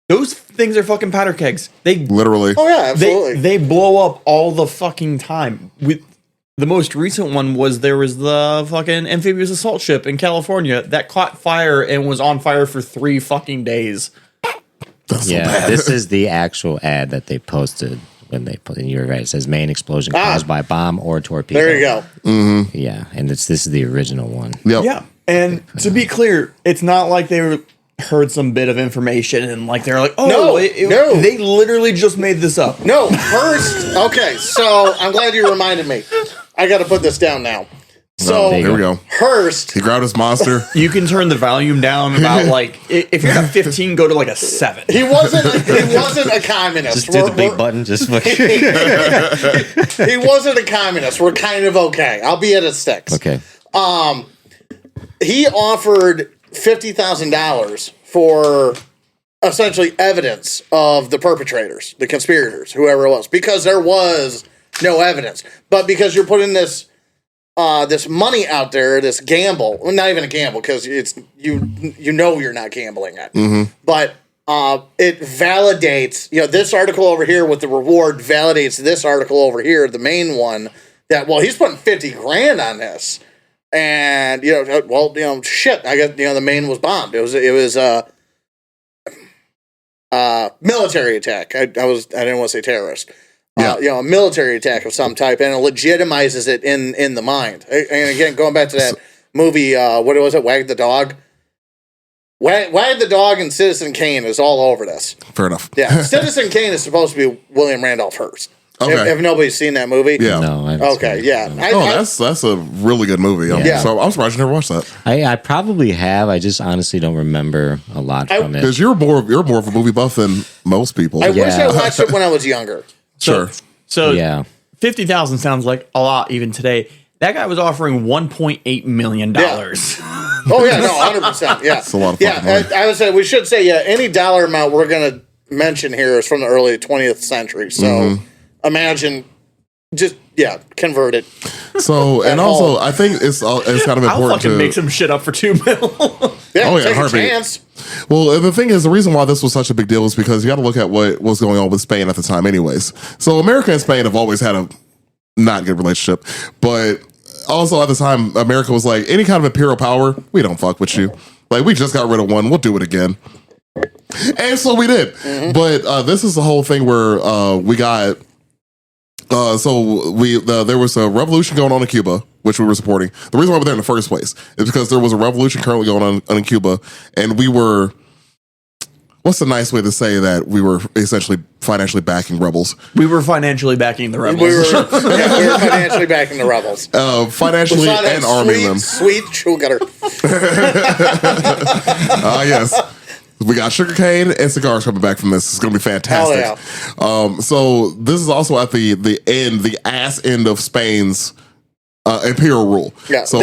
Those things are fucking powder kegs. They Literally. Oh yeah, absolutely. they blow up all the fucking time. With the most recent one there was the fucking amphibious assault ship in California that caught fire and was on fire for 3 fucking days. That's Yeah, so bad. this is the actual ad that they posted when they put. And you're right. It says main explosion caused by bomb or torpedo. There you go. Yeah, and this is the original one. Yep. Yeah, and to be clear, it's not like they heard some bit of information and like they're like, oh No, no. they literally just made this up. No, first. Okay, so I'm glad you reminded me. I got to put this down now. So there you Here we go. Hearst. He grabbed his monster. You can turn the volume down about like if you're at 15, go to like a 7. He wasn't a communist. Just do the big button. Just fucking. He wasn't a communist. We're kind of okay. I'll be at a 6. Okay. He offered $50,000 for essentially evidence of the perpetrators, the conspirators, whoever it was, because there was no evidence. But because you're putting this money out there, this gamble, well, not even a gamble, because it's you know you're not gambling it, but it validates, this article over here with the reward validates this article over here, the main one, that, well, he's putting 50 grand on this. And, shit, I guess, the Maine was bombed. It was military attack. I didn't want to say terrorist. A military attack of some type, and it legitimizes it in the mind. And again, going back to that movie, what was it? Wag the Dog. Wag the Dog and Citizen Kane is all over this. Fair enough. Yeah, Citizen Kane is supposed to be William Randolph Hearst. Okay. If nobody's seen that movie, Yeah. No. I haven't seen Okay, it. yeah. That's a really good movie. Yeah. So I'm surprised you never watched that. I probably have. I just honestly don't remember a lot from it. Because you're more of a movie buff than most people. I wish I Yeah. watched it when I was younger. Sure. So Yeah. 50,000 sounds like a lot even today. That guy was offering $1.8 million. Oh yeah, no, 100%. Yeah, It's a lot of yeah. fucking money. I would say we should say any dollar amount we're gonna mention here is from the early 20th century. So imagine, just convert it. So and also I think it's kind of I'll important fucking to make some shit up for $2 million. Yeah, Oh, yeah, take a heartbeat. chance. Well, and the thing is, the reason why this was such a big deal is because you got to look at what was going on with Spain at the time, anyways. So America and Spain have always had a not good relationship, but also at the time, America was like, any kind of imperial power, we don't fuck with you. Like, we just got rid of one, we'll do it again. And so we did. But this is the whole thing where we got. There was a revolution going on in Cuba, which we were supporting. The reason why we're there in the first place is because there was a revolution currently going on in Cuba, and we were what's a nice way to say that we were essentially financially backing rebels? We were financially backing the rebels. We were financially backing the rebels. Financially and arming them. Sweet sugar. Yes. We got sugarcane and cigars coming back from this. It's going to be fantastic. So this is also at the ass end of Spain's imperial rule. Yeah. So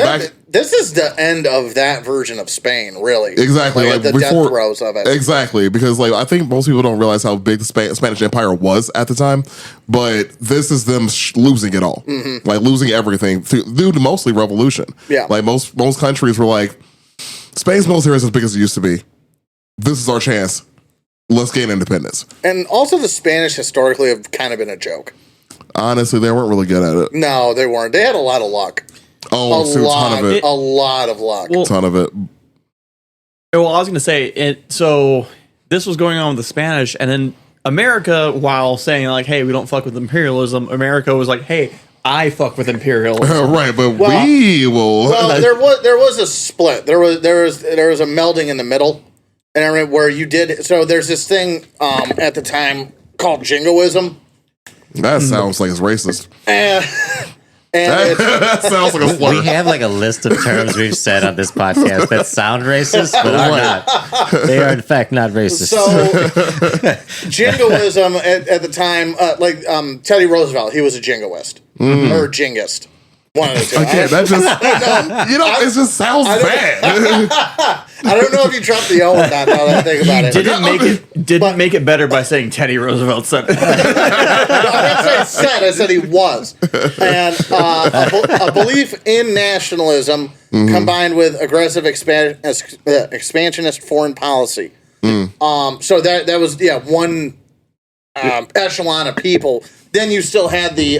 this is the end of that version of Spain, really. Exactly. Like the death throes of it. Exactly. Because I think most people don't realize how big the Spanish Empire was at the time. But this is them losing it all. Mm-hmm. Losing everything due to mostly revolution. Yeah. Most countries were like, Spain's military is as big as it used to be. This is our chance. Let's gain independence. And also the Spanish historically have kind of been a joke. Honestly, they weren't really good at it. No, they weren't. They had a lot of luck. Oh, a ton of it. A lot of luck. A ton of it. Well, I was going to say, so this was going on with the Spanish, and then America, while saying like, hey, we don't fuck with imperialism, America was like, hey, I fuck with imperialism. Right, but we will. Well, there was a split. There was a melding in the middle. And I remember where you did. So there's this thing at the time called jingoism. That sounds like it's racist. And that sounds like a slur. We have a list of terms we've said on this podcast that sound racist, but are not. They are in fact not racist. So jingoism at the time, Teddy Roosevelt, he was a jingoist or jingist. One of the two. Okay, that just it just sounds bad. I don't know if you dropped the O on that now that I think about it. Didn't make it better by saying Teddy Roosevelt said it. No, I didn't say said, I said he was. And a belief in nationalism combined with aggressive expansionist foreign policy. So that was one echelon of people. Then you still had the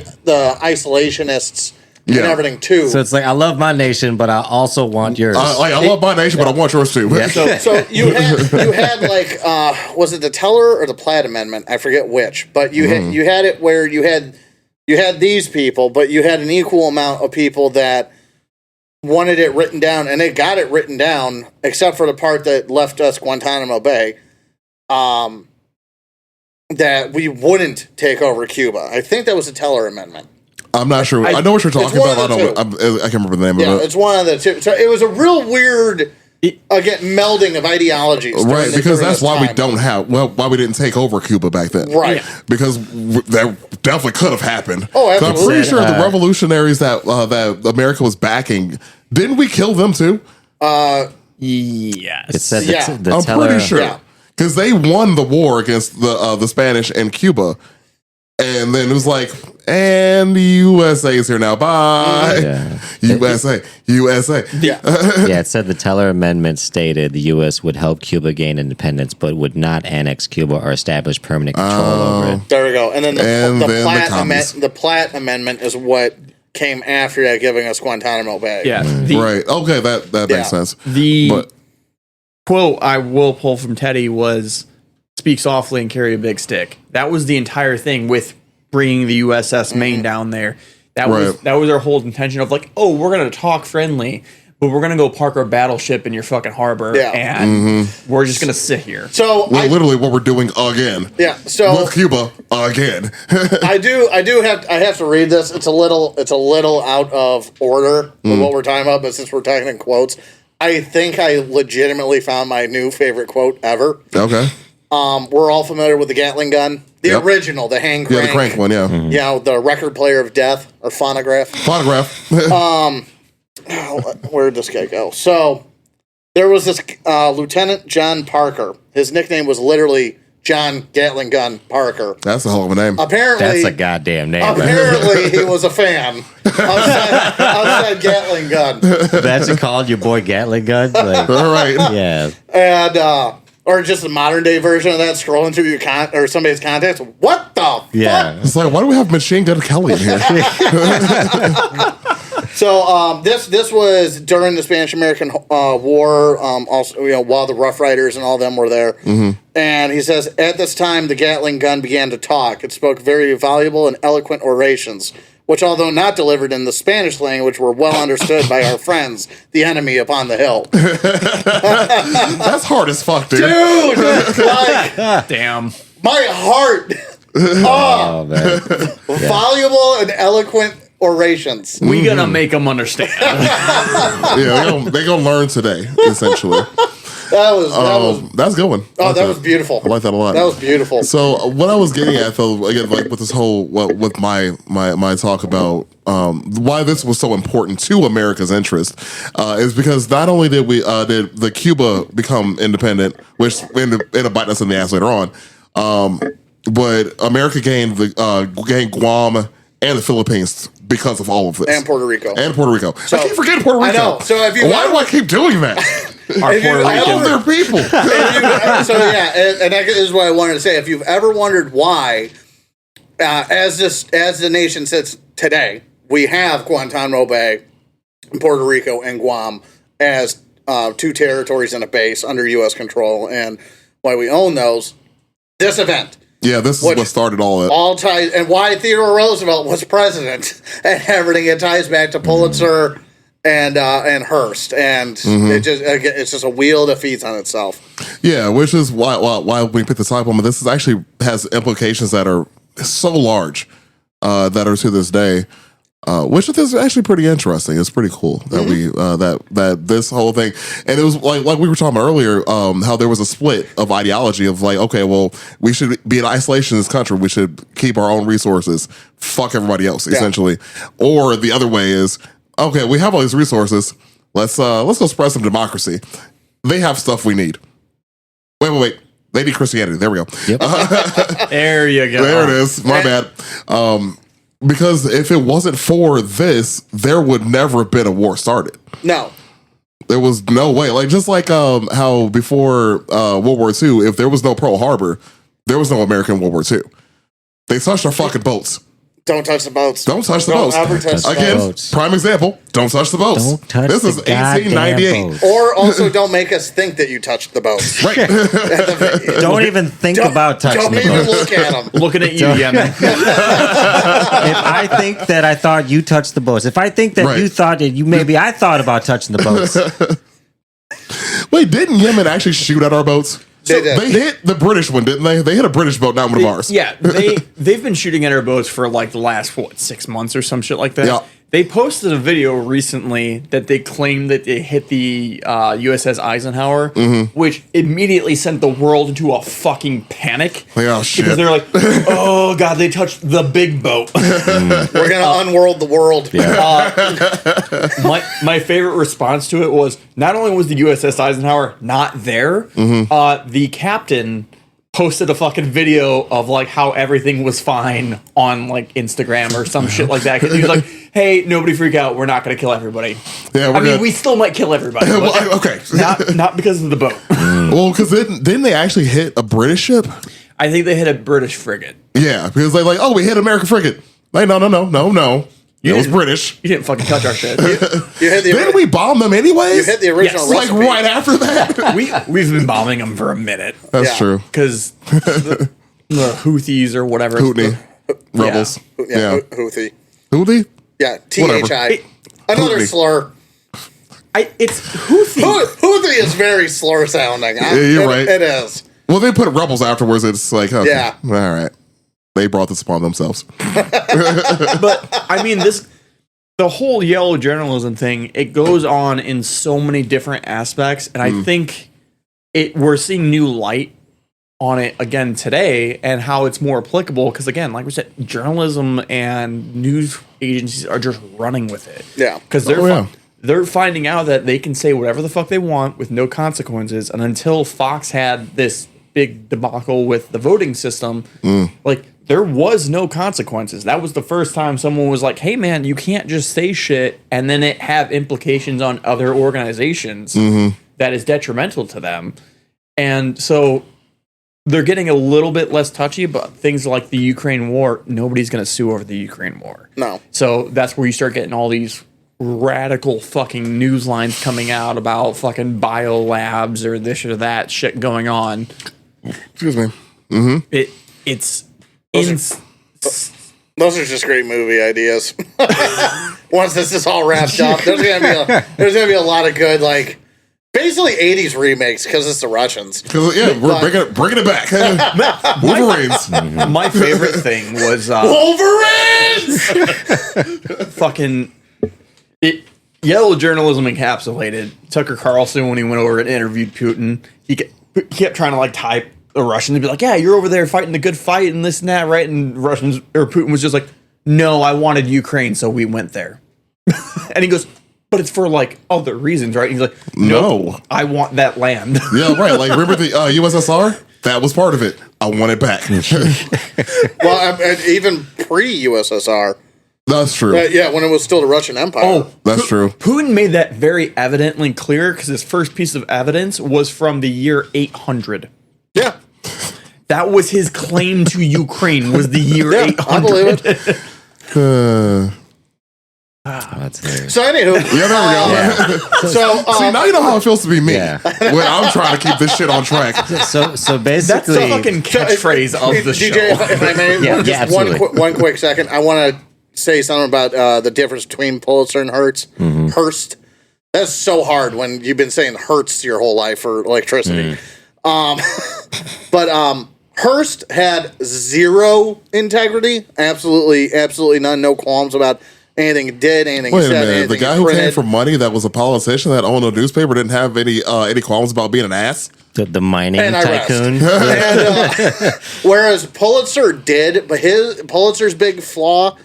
isolationists and everything too. So it's I love my nation, but I also want yours. I love my nation, but I want yours too. Yeah. So you had was it the Teller or the Platt Amendment? I forget which, but you had it where you had these people, but you had an equal amount of people that wanted it written down, and they got it written down, except for the part that left us Guantanamo Bay. That we wouldn't take over Cuba. I think that was the Teller Amendment. I'm not sure. I know what you're talking about. I can't remember the name of it. Yeah, it's one of the two. So it was a real weird, again, melding of ideologies. Right, because that's why we don't have, why we didn't take over Cuba back then. Right. Because that definitely could have happened. Oh, absolutely. I'm pretty sure the revolutionaries that America was backing, didn't we kill them too? Yes. It said Yeah. I'm Teller, pretty sure. Because they won the war against the Spanish and Cuba. And then it was and the USA is here now. Bye. Yeah. USA. Yeah. Yeah, it said the Teller Amendment stated the U.S. would help Cuba gain independence, but would not annex Cuba or establish permanent control over it. There we go. And then commies. the Platt Amendment is what came after that, giving us Guantanamo Bay. Yeah. Right. Okay, that makes sense. The quote I will pull from Teddy was, "Speak softly and carry a big stick." That was the entire thing with bringing the USS Maine down there. That was our whole intention of we're going to talk friendly, but we're going to go park our battleship in your fucking harbor, and we're just going to sit here. So literally what we're doing again. Yeah. So with Cuba again. I have to read this. It's a little out of order with what we're talking about, but since we're talking in quotes, I think I legitimately found my new favorite quote ever. Okay. We're all familiar with the Gatling gun. The original, the hand crank. Yeah, the crank one, yeah. You know, the record player of death, or phonograph. Where'd this guy go? So, there was this Lieutenant John Parker. His nickname was literally John Gatling Gun Parker. That's a hell of a name. Apparently, That's a goddamn name. Apparently, he was a fan outside Gatling Gun. That's a called your boy Gatling gun. All right. Yeah. And or just a modern day version of that, scrolling through your or somebody's contacts. What the fuck? It's why do we have Machine Gun Kelly in here? So this was during the Spanish-American War. Also, while the Rough Riders and all them were there. And he says, at this time, the Gatling gun began to talk. It spoke very voluble and eloquent orations, which, although not delivered in the Spanish language, were well understood by our friends, the enemy upon the hill. That's hard as fuck, dude. Dude, like, Damn. my heart. Oh, man. Voluble and eloquent orations. We gonna make them understand. Yeah, they're gonna learn today, essentially. That was That's a good one. Oh, that was beautiful. I like that a lot. That was beautiful. So what I was getting at, though, again, like with this whole with my talk about why this was so important to America's interest, is because not only did did the Cuba become independent, which ended up biting us in the ass later on, but America gained Guam and the Philippines because of all of this, And Puerto Rico. So, I keep forgetting Puerto Rico. I know. So if you why do I keep doing that? Our Puerto I love Rican. their people. So yeah, and that is what I wanted to say. If you've ever wondered why, as the nation sits today, we have Guantanamo Bay, Puerto Rico, and Guam as two territories and a base under U.S. control, and why we own those. This event. Yeah, this is what started all that. All ties, and why Theodore Roosevelt was president, and everything. It ties back to Pulitzer and Hearst, and it's just a wheel that feeds on itself. Yeah, which is why we picked this up on. But this actually has implications that are so large that are to this day. Which is actually pretty interesting. It's pretty cool that we that this whole thing, and it was like we were talking about earlier, how there was a split of ideology of like, okay, well, we should be in isolation in this country. We should keep our own resources. Fuck everybody else, essentially. Or the other way is, okay, we have all these resources. Let's go spread some democracy. They have stuff we need. Wait. They need Christianity. There we go. Yep. There you go. There it is. My bad. Because if it wasn't for this, there would never have been a war started. No. There was no way. Like just like how before World War II, if there was no Pearl Harbor, there was no American World War II. They touched our fucking boats. Don't touch the boats. Don't touch the boats. Ever touch the Again, boats. prime example. Don't touch the boats. Don't touch this the is goddamn 1898. boats. Or also, don't make us think that you touched the boats. Right. Don't even think about touching Don't the even boat. look at them. Looking at you, Yemen. If I think that I thought you touched the boats, if I think that Right. you thought that I thought about touching the boats. Wait, didn't Yemen actually shoot at our boats? They did. They hit the British one, didn't they? They hit a British boat, not one of ours. Yeah, they've been shooting at our boats for like the last 6 months or some shit like that. Yeah. They posted a video recently that they claimed that they hit the USS Eisenhower, which immediately sent the world into a fucking panic. Like, oh, shit. Because they're like, oh god, they touched the big boat. We're gonna unworld the world. My favorite response to it was not only was the USS Eisenhower not there, the captain posted a fucking video of like how everything was fine on like Instagram or some shit like that. 'Cause he was like, "Hey, nobody freak out. We're not going to kill everybody. Yeah, I mean, we still might kill everybody, but Well, okay. not because of the boat. Well, because didn't they actually hit a British ship? I think they hit a British frigate. Yeah, because they're like, oh, we hit American frigate. Like, no. It was didn't- British. You didn't fucking touch our shit. You hit Didn't we bomb them anyways? You hit the original Yes. like recipe. right after that. We've been bombing them for a minute That's Yeah. true. because the Houthis or whatever. Houthi rebels. Yeah, Houthi. Houthi. Yeah, Whatever. THI. Another Houthi. slur. It's Houthi. Houthi is very slur sounding. you're right. It is. Well, they put rebels afterwards. It's like, okay, Yeah. all right. They brought this upon themselves. But I mean, the whole yellow journalism thing, it goes on in so many different aspects, and I think we're seeing new light on it again today, and how it's more applicable. Because again, like we said, journalism and news agencies are just running with it. Yeah. because they're finding out that they can say whatever the fuck they want with no consequences. And until Fox had this big debacle with the voting system, like there was no consequences. That was the first time someone was like, hey man, you can't just say shit and then it have implications on other organizations that is detrimental to them. And so they're getting a little bit less touchy, but things like the Ukraine war, nobody's going to sue over the Ukraine war. No. So that's where you start getting all these radical fucking news lines coming out about fucking biolabs or this or that shit going on. Excuse me. It's Those are just great movie ideas. Once this is all wrapped up, there's gonna be a lot of good, like, basically 80s remakes because it's the Russians. Yeah, we're bringing it back. Wolverines. My favorite thing was Wolverines. fucking yellow journalism encapsulated. Tucker Carlson, when he went over and interviewed Putin, he kept trying to like type the Russians and be like, "Yeah, you're over there fighting the good fight and this and that, right?" And Putin was just like, "No, I wanted Ukraine, so we went there." And he goes, "But it's for like other reasons, right?" And he's like, No, I want that land." Yeah, right. Like, remember the USSR? That was part of it. I want it back. Well, even pre-USSR. That's true. Yeah, when it was still the Russian Empire. Oh, That's true. Putin made that very evidently clear because his first piece of evidence was from the year 800. Yeah. That was his claim to Ukraine, was the year Yeah, 800. I believe it. That's hilarious. So, anywho. Yeah, there we go. So, See, now you know how it feels to be me. Yeah. When I'm trying to keep this shit on track. So That's the basically, fucking catchphrase of the DJ, show. if I may, Yeah, just absolutely. one quick second. I want to say something about the difference between Pulitzer and Hertz. Hearst. That's so hard when you've been saying Hertz your whole life for electricity. But Hearst had zero integrity. Absolutely none. No qualms about anything he did, anything he Wait a said, minute. anything The he guy who came printed. for money that was a politician that owned a newspaper didn't have any qualms about being an ass? the mining And I rest. tycoon. And, whereas Pulitzer did, but Pulitzer's big flaw,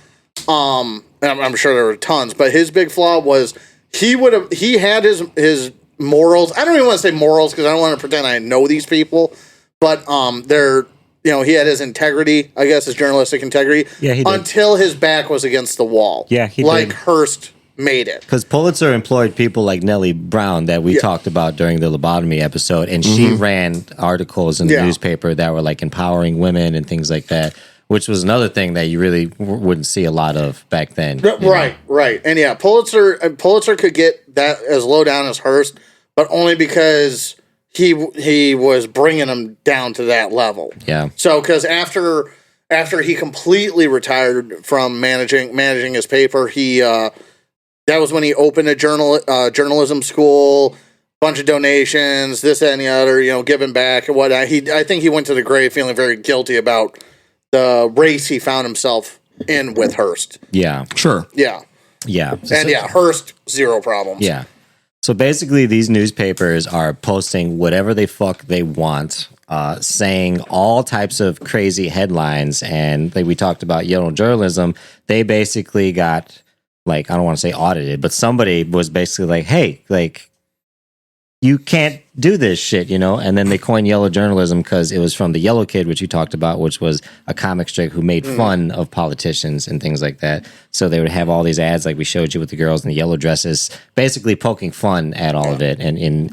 and I'm sure there were tons, but his big flaw was he had his morals. I don't even want to say morals because I don't want to pretend I know these people, but he had his integrity, I guess, his journalistic integrity. Yeah, he did. Until his back was against the wall. Yeah, he like did. Hearst made it. Because Pulitzer employed people like Nellie Brown that we talked about during the lobotomy episode, and she ran articles in the Yeah. newspaper that were like empowering women and things like that, which was another thing that you really wouldn't see a lot of back then. you know? Right. And yeah, Pulitzer could get that as low down as Hearst, but only because he was bringing him down to that level. Yeah. So, because after he completely retired from managing his paper, that was when he opened a journalism school, bunch of donations, this, that, and the other, giving back and whatnot. I think he went to the grave feeling very guilty about the race he found himself in with Hearst. Yeah. Sure. Yeah. Yeah. And Hearst, zero problems. Yeah. So basically, these newspapers are posting whatever the fuck they want, saying all types of crazy headlines. And like we talked about yellow journalism, they basically got, like, I don't want to say audited, but somebody was basically like, hey, like, you can't do this shit, And then they coined yellow journalism because it was from the Yellow Kid, which you talked about, which was a comic strip who made fun of politicians and things like that. So they would have all these ads like we showed you with the girls in the yellow dresses, basically poking fun at all of it. And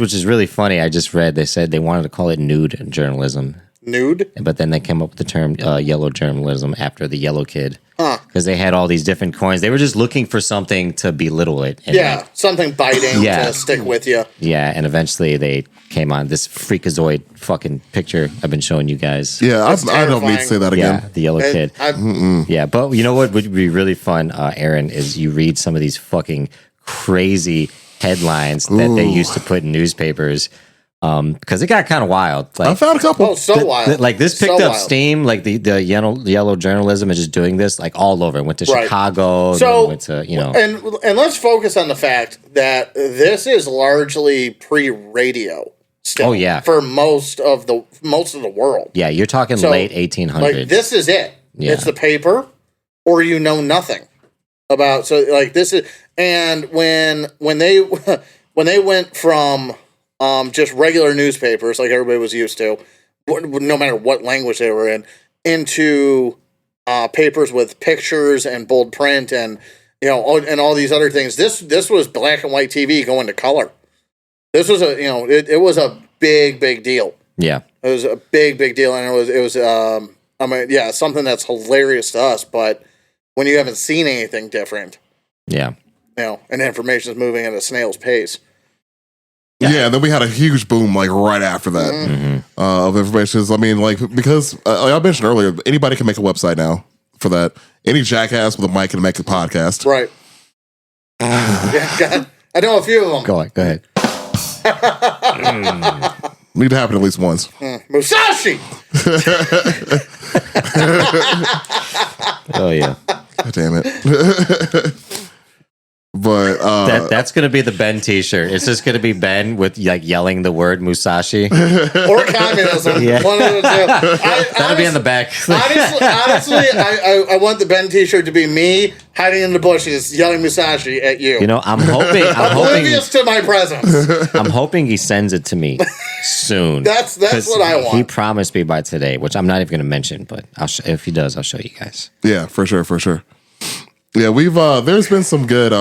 which is really funny. I just read, they said they wanted to call it nude journalism. Nude? But then they came up with the term yellow journalism after the Yellow Kid. Because they had all these different coins. They were just looking for something to belittle it. And something biting to stick with you. Yeah, and eventually they came on this freakazoid fucking picture I've been showing you guys. Yeah, That's I don't need to terrifying. say that again. Yeah, the Yellow Kid. Yeah, but you know what would be really fun, Aaron, is you read some of these fucking crazy headlines that they used to put in newspapers. Because it got kind of wild. Like, I found a couple. Oh, so wild. like this picked So up wild. steam. Like the yellow journalism is just doing this like all over. It went to Right. Chicago. So, then went to and let's focus on the fact that this is largely pre-radio. Still, Oh, yeah. for most of the world. yeah, you're talking So, late 1800s. Like this is it. Yeah. It's the paper, or you know nothing about. So like this is, and when they went from just regular newspapers like everybody was used to, no matter what language they were in, into papers with pictures and bold print and and all these other things. This was black and white TV going to color. This was it was a big deal. yeah. It was a big deal, and it was something that's hilarious to us. But when you haven't seen anything different, Yeah. and information is moving at a snail's pace. Yeah, then we had a huge boom like right after that of information. I mean, like because like I mentioned earlier, anybody can make a website now for that. Any jackass with a mic can make a podcast. Right. Yeah, God, I know a few of them. Go ahead. Need to happen at least once. Musashi! Oh yeah. God damn it. But That's gonna be the Ben T-shirt. It's just gonna be Ben with like yelling the word Musashi. Or communism. Yeah. One of the two. That'll be on the back. Honestly, I want the Ben T-shirt to be me hiding in the bushes, yelling Musashi at you. You know, I'm hoping Oblivious to my presence. I'm hoping he sends it to me soon. That's 'Cause what I want. He promised me by today, which I'm not even going to mention, but if he does, I'll show you guys. yeah, for sure. Yeah, we've there's been some good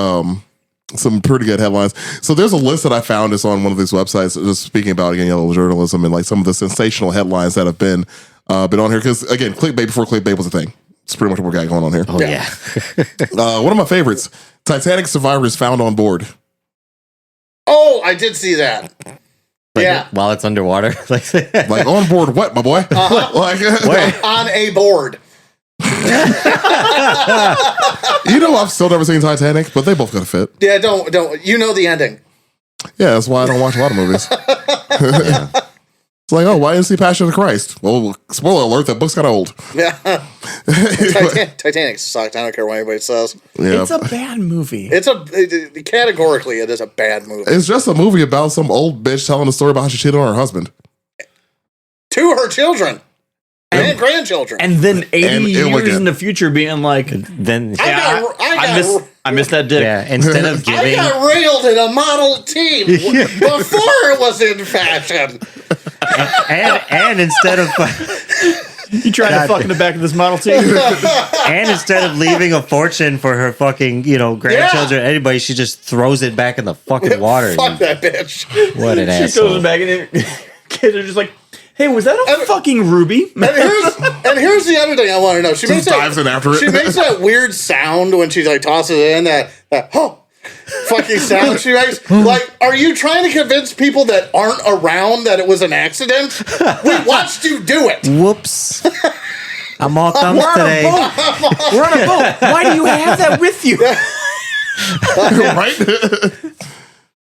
some pretty good headlines. So there's a list that I found is on one of these websites just speaking about again yellow journalism and like some of the sensational headlines that have been on here because again clickbait before clickbait was a thing. It's pretty much what we got going on here. Oh yeah. One of my favorites: Titanic survivors found on board. Oh, I did see that. Yeah. While it's underwater, like Like on board, what my boy? Like On a board. you know, I've still never seen Titanic, but they both gotta fit. Yeah, don't. You know the ending. Yeah, that's why I don't watch a lot of movies. It's like, oh, why didn't you see Passion of the Christ? Well, spoiler alert, that book's kind of old. Yeah. Titanic sucked. I don't care what anybody says. Yeah. It's a bad movie. Categorically, it is a bad movie. It's just a movie about some old bitch telling a story about how she cheated on her husband. To her children and grandchildren. And then 80 And years illegal. in the future being like, then I missed that dick. yeah, instead of I giving got railed in a Model T before it was in fashion. and instead of You tried to fuck in the back of this Model T? and instead of leaving a fortune for her fucking grandchildren, anybody, she just throws it back in the fucking water. Fuck that bitch. What an She asshole! throws it back in. Kids are just like, hey, was that a fucking ruby? And here's the other thing I want to know. She makes dives in after it. She makes that weird sound when she like tosses it in that fucking sound she makes. Like, are you trying to convince people that aren't around that it was an accident? We watched you do it. Whoops! I'm all thumbs We're on a today. boat. We're on a boat. Why do you have that with you? Right?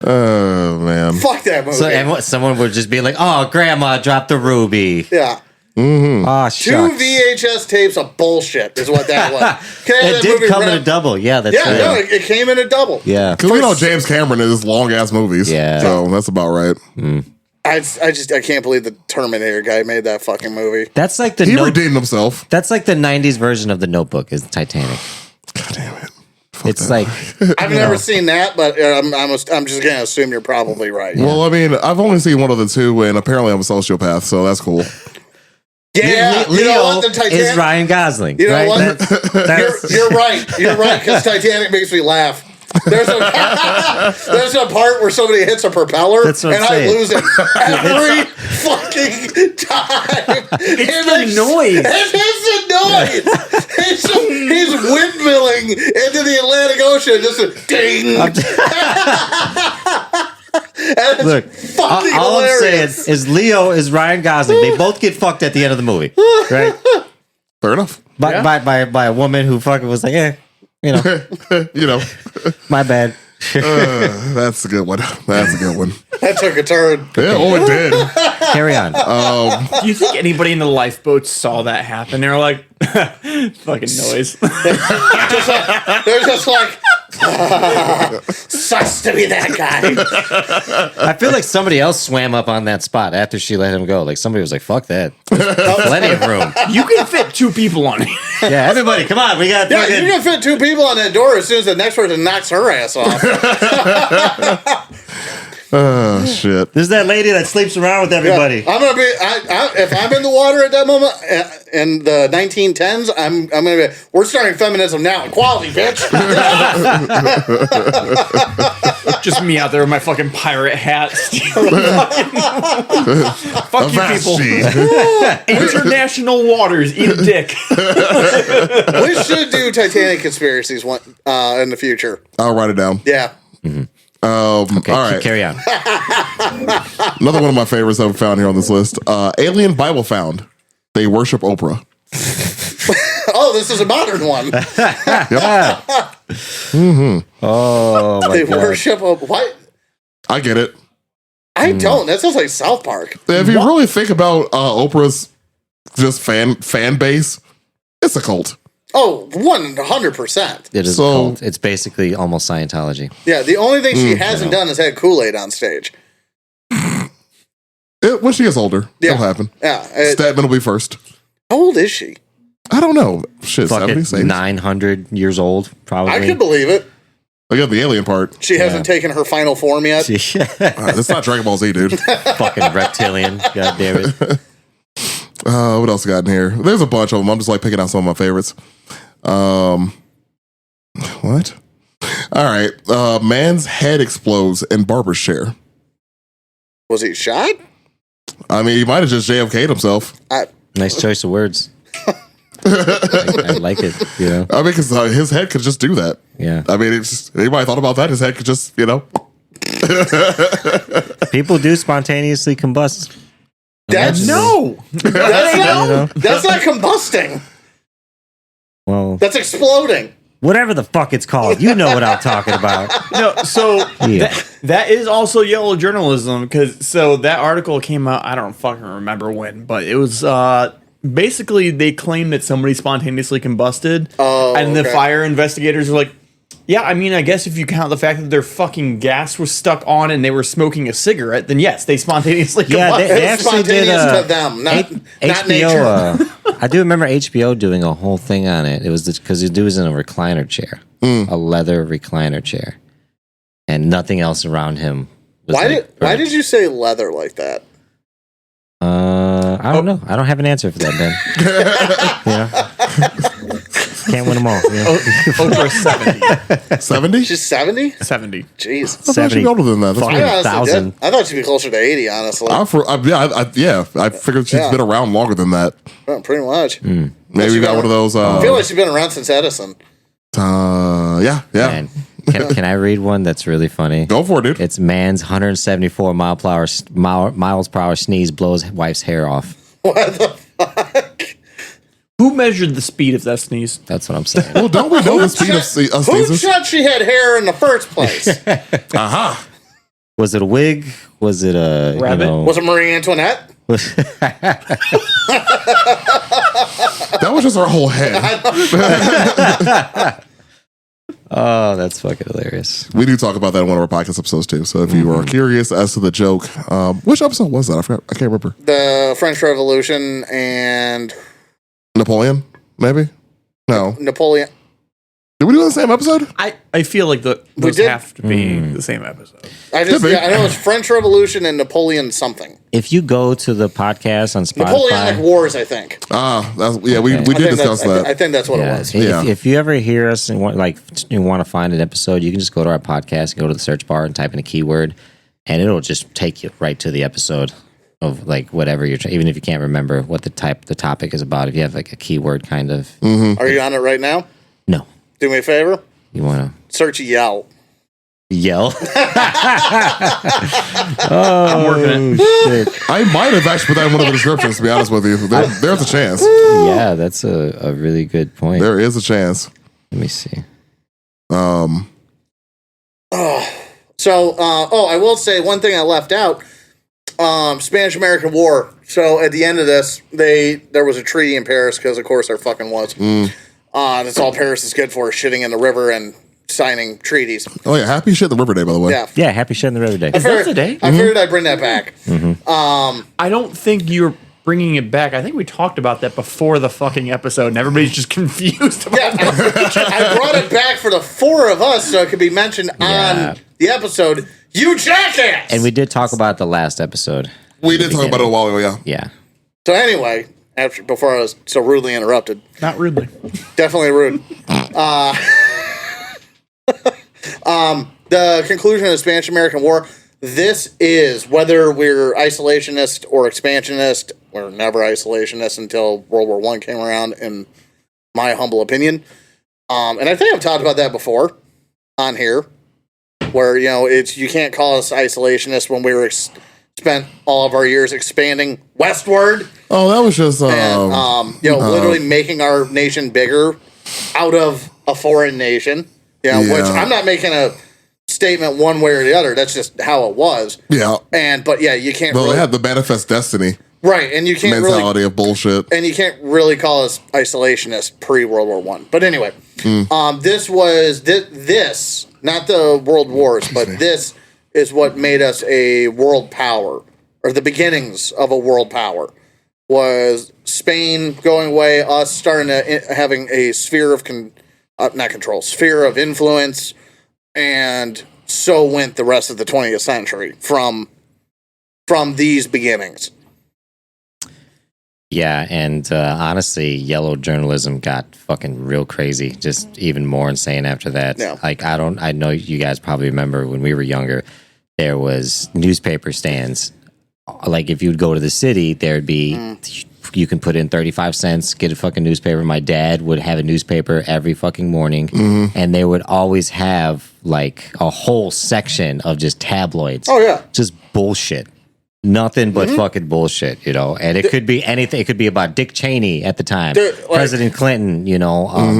Oh, man. Fuck that movie. So and someone would just be like, "Oh, Grandma dropped the ruby." Yeah. Oh, Two shucks. VHS tapes of bullshit is what that was. Okay, It that did movie come in ran- a double. Yeah, that's Yeah, right. no, it came in a double. Yeah. Because we know James Cameron is long ass movies. Yeah. So that's about right. I can't believe the Terminator guy made that fucking movie. That's like the He redeemed himself. That's like the '90s version of the Notebook is Titanic. God damn it. It's like I've never seen that, but I'm just gonna assume you're probably right. Well, I mean, I've only seen one of the two, and apparently I'm a sociopath, so that's cool. Yeah, you know what? The Titanic is Ryan Gosling. You know right? what? That's- You're right. You're right because Titanic makes me laugh. There's a part where somebody hits a propeller That's what and I'm I saying. lose it every fucking time. It's the noise. It is the noise. He's windmilling into the Atlantic Ocean. Just a ding. And it's Look, fucking all I'm hilarious. saying is Leo is Ryan Gosling. They both get fucked at the end of the movie, right? Fair enough. By a woman who fucking was like, you know, my bad. That's a good one. That's a good one. That took a turn. Yeah, oh, it did. Carry on. Do you think anybody in the lifeboat saw that happen? They were like, fucking noise. They're just like, sucks to be that guy. I feel like somebody else swam up on that spot after she let him go. Like somebody was like, "Fuck that." There's plenty of room. You can fit 2 people on it. Yeah, everybody, come on. We got. Yeah, fucking- you can fit 2 people on that door as soon as the next person knocks her ass off. Oh, shit. There's that lady that sleeps around with everybody. I'm gonna be. If I'm in the water at that moment in the 1910s, I'm gonna be. We're starting feminism now. Equality, bitch. Just me out there with my fucking pirate hat. stealing Fuck you, Avast people. sheet. International waters. Eat a dick. We should do Titanic conspiracies in the future. I'll write it down. Yeah. Okay, all right. carry on. Another one of my favorites I've found here on this list. Alien Bible Found. They worship Oprah. Oh, this is a modern one. Oh my They god. worship a what? I get it. I don't. That sounds like South Park. If you really think about Oprah's just fan base, it's a cult. Oh, 100%. It is So- a cult. It's basically almost Scientology. Yeah, the only thing she hasn't done is had Kool-Aid on stage. When she gets older, Yeah. it'll happen. Yeah. Statman will be first. How old is she? I don't know. Shit, Fuck 70s, it, 80s? 900 years old, probably. I could believe it. I got the alien part. She hasn't taken her final form yet. That's not Dragon Ball Z, dude. Fucking reptilian. God damn it. What else got in here? There's a bunch of them. I'm just like picking out some of my favorites. What? All right. Man's head explodes in barber's chair. Was he shot? I mean, he might have just JFK'd himself. Nice choice of words. I like it. You know? I mean, because his head could just do that. Yeah. I mean, it's just, anybody thought about that? His head could just, People do spontaneously combust. That's No. That's You not, know? that's not combusting. Well, That's exploding. whatever the fuck it's called, you know what I'm talking about. No, so Yeah. that is also yellow journalism because so that article came out. I don't fucking remember when, but it was basically they claimed that somebody spontaneously combusted, and the okay. fire investigators were like, "Yeah, I mean, I guess if you count the fact that their fucking gas was stuck on and they were smoking a cigarette, then yes, they spontaneously Yeah, combusted." they It's actually did spontaneous to them, not nature. I do remember HBO doing a whole thing on it. It was because the dude was in a recliner chair, a leather recliner chair, and nothing else around him. Was Why burnt. did you say leather like that? I don't know. I don't have an answer for that, Ben. Can't win them all. You know? Over 70. 70? She's 70? 70. Jeez. I thought she'd be older than that. That's Fuck. weird. I honestly 1,000. did. I thought she'd be closer to 80, honestly. I figured she's Yeah. been around longer than that. Well, pretty much. Maybe we got one of those. I feel like she's been around since Edison. Yeah. Man, can I read one that's really funny? Go for it, dude. It's man's 174 miles per hour sneeze blows wife's hair off. What the fuck? Who measured the speed of that sneeze? That's what I'm saying. Well, don't we know the speed of Who sneezes? said she had hair in the first place? Aha. Was it a wig? Was it a Rabbit? You know, Was it Marie Antoinette? That was just her whole head. Oh, that's fucking hilarious. We do talk about that in one of our podcast episodes too. So if you are curious as to the joke, which episode was that? I forgot. I can't remember. The French Revolution and Napoleon, maybe? No. Napoleon. Did we do it in the same episode? I feel like those did? have to be the same episode. I know it's French Revolution and Napoleon something. If you go to the podcast on Napoleonic Spotify, Wars, I think. We I did think discuss that. I think that's what it yeah, was. if you ever hear us and want to find an episode, you can just go to our podcast, go to the search bar, and type in a keyword, and it'll just take you right to the episode of like whatever you're even if you can't remember what the topic is about. If you have like a keyword kind of Are you on it right now? no, Do me a favor. you want to Search yell. yell. I'm working it. Shit. I might have actually put that in one of the descriptions, to be honest with you. There's a chance. Yeah, that's a really good point. There is a chance. Let me see. So, I will say one thing I left out. Spanish-American War. So at the end of this, there was a treaty in Paris because, of course, there fucking was. That's all Paris is good for: shitting in the river and signing treaties. Oh yeah, happy shit the River Day, by the way. Yeah, Yeah, happy shit in the river day. I figured, the day? I figured I'd bring that back. I don't think you're bringing it back. I think we talked about that before the fucking episode, and everybody's just confused about Yeah, I brought it back for the four of us so it could be mentioned Yeah. on the episode. You jackass! And we did talk about the last episode. We did talk about it a while ago, yeah. Yeah. So anyway, before I was so rudely interrupted, Not rudely. definitely rude. The conclusion of the Spanish-American War. This is, whether we're isolationist or expansionist, we're never isolationist until World War I came around, in my humble opinion. And I think I've talked about that before on here. where it's you can't call us isolationists when we were spent all of our years expanding westward. Oh, that was just And, literally making our nation bigger out of a foreign nation. Which I'm not making a statement one way or the other. That's just how it was. Yeah. But you can't. Well, really, they had the manifest destiny right, and you can't mentality really, of bullshit. and you can't really call us isolationists pre World War One. But anyway, this was this not the world wars, but this is what made us a world power, or the beginnings of a world power. Was Spain going away, us starting to having a sphere of sphere of influence, and so went the rest of the 20th century from these beginnings. Yeah, and honestly, yellow journalism got fucking real crazy. Just even more insane after that. Yeah. Like I know you guys probably remember when we were younger, there was newspaper stands. Like if you would go to the city, there'd be you can put in 35 cents, get a fucking newspaper. My dad would have a newspaper every fucking morning, and they would always have like a whole section of just tabloids. Oh yeah, just bullshit. Nothing but fucking bullshit, And it could be anything. It could be about Dick Cheney at the time, President Clinton,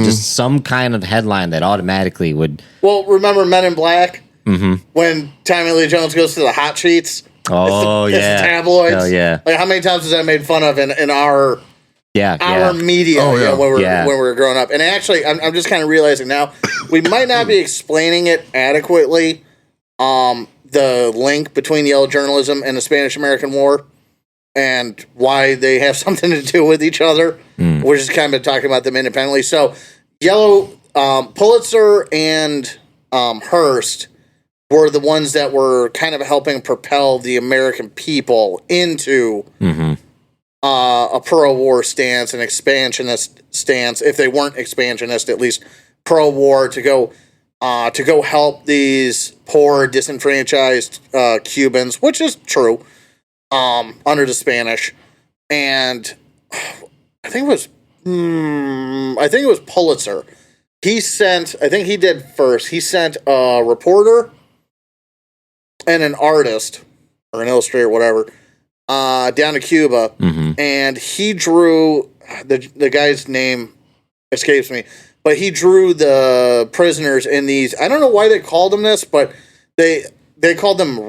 just some kind of headline that automatically would. Well, remember Men in Black? When Tommy Lee Jones goes to the hot sheets? Oh, it's yeah. the tabloids. Hell yeah. Like, how many times was that made fun of in our Yeah. media when we were growing up? And actually, I'm just kind of realizing now, we might not be explaining it adequately, the link between yellow journalism and the Spanish-American War and why they have something to do with each other. We're just kind of talking about them independently. So, Pulitzer and Hearst were the ones that were kind of helping propel the American people into a pro-war stance, an expansionist stance. If they weren't expansionist, at least pro-war, to go help these poor, disenfranchised Cubans, which is true, under the Spanish. And I think it was Pulitzer. He sent a reporter and an artist or an illustrator, whatever, down to Cuba, and he drew the guy's name escapes me, but he drew the prisoners in these. I don't know why they called them this, but they called them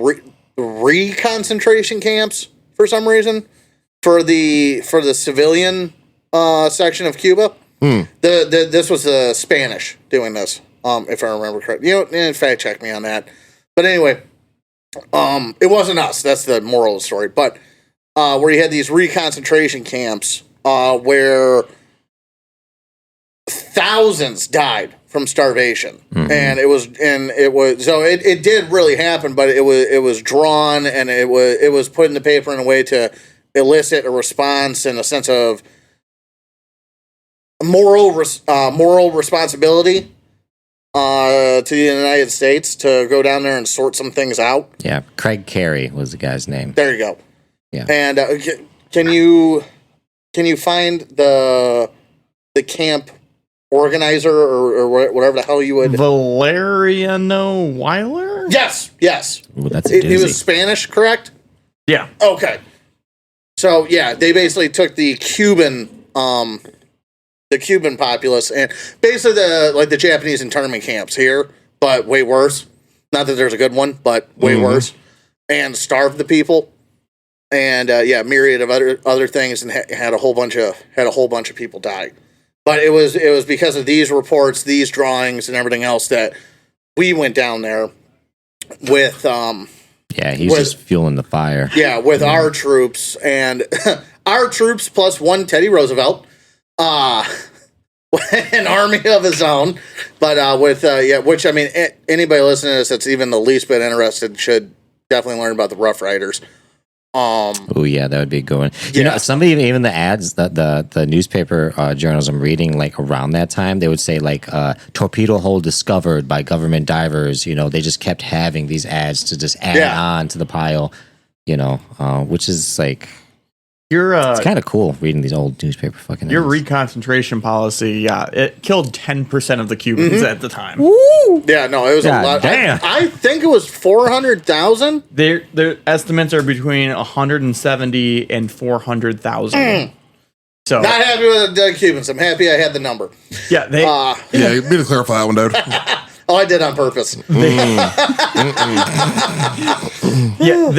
re-concentration camps for some reason for the civilian section of Cuba. This was the Spanish doing this, if I remember correctly. Fact check me on that. But anyway. It wasn't us. That's the moral of the story. But where you had these re-concentration camps where thousands died from starvation, and it was so it did really happen. But it was drawn, and it was put in the paper in a way to elicit a response and a sense of moral responsibility. To the United States to go down there and sort some things out. Yeah, Craig Carey was the guy's name. There you go. Yeah. And can you find the camp organizer or whatever the hell you would? Valeriano Weiler? Yes. Ooh, that's a doozy. He was Spanish, correct? Yeah. Okay. So yeah, they basically took the Cuban populace and basically the Japanese internment camps here, but way worse. Not that there's a good one, but way worse, and starved the people, and myriad of other things, and had a whole bunch of people die. But it was because of these reports, these drawings, and everything else that we went down there with. He's just fueling the fire. Yeah, with our troops and our troops plus one Teddy Roosevelt. An army of his own, but which I mean, anybody listening to this that's even the least bit interested should definitely learn about the Rough Riders. Oh yeah, that would be a good one. You know, somebody even the ads that the newspaper journals I'm reading, like around that time, they would say like torpedo hole discovered by government divers. They just kept having these ads to just add on to the pile. Which is like. Your Kind of cool reading these old newspaper fucking. your ads. reconcentration policy, it killed 10% of the Cubans at the time. Yeah, no, it was God a lot. damn. I think it was 400,000. Their estimates are between 170 and 400,000. So Not happy with the dead Cubans. I'm happy I had the number. yeah, they Yeah, you need to clarify that one, dude. Oh, I did on purpose.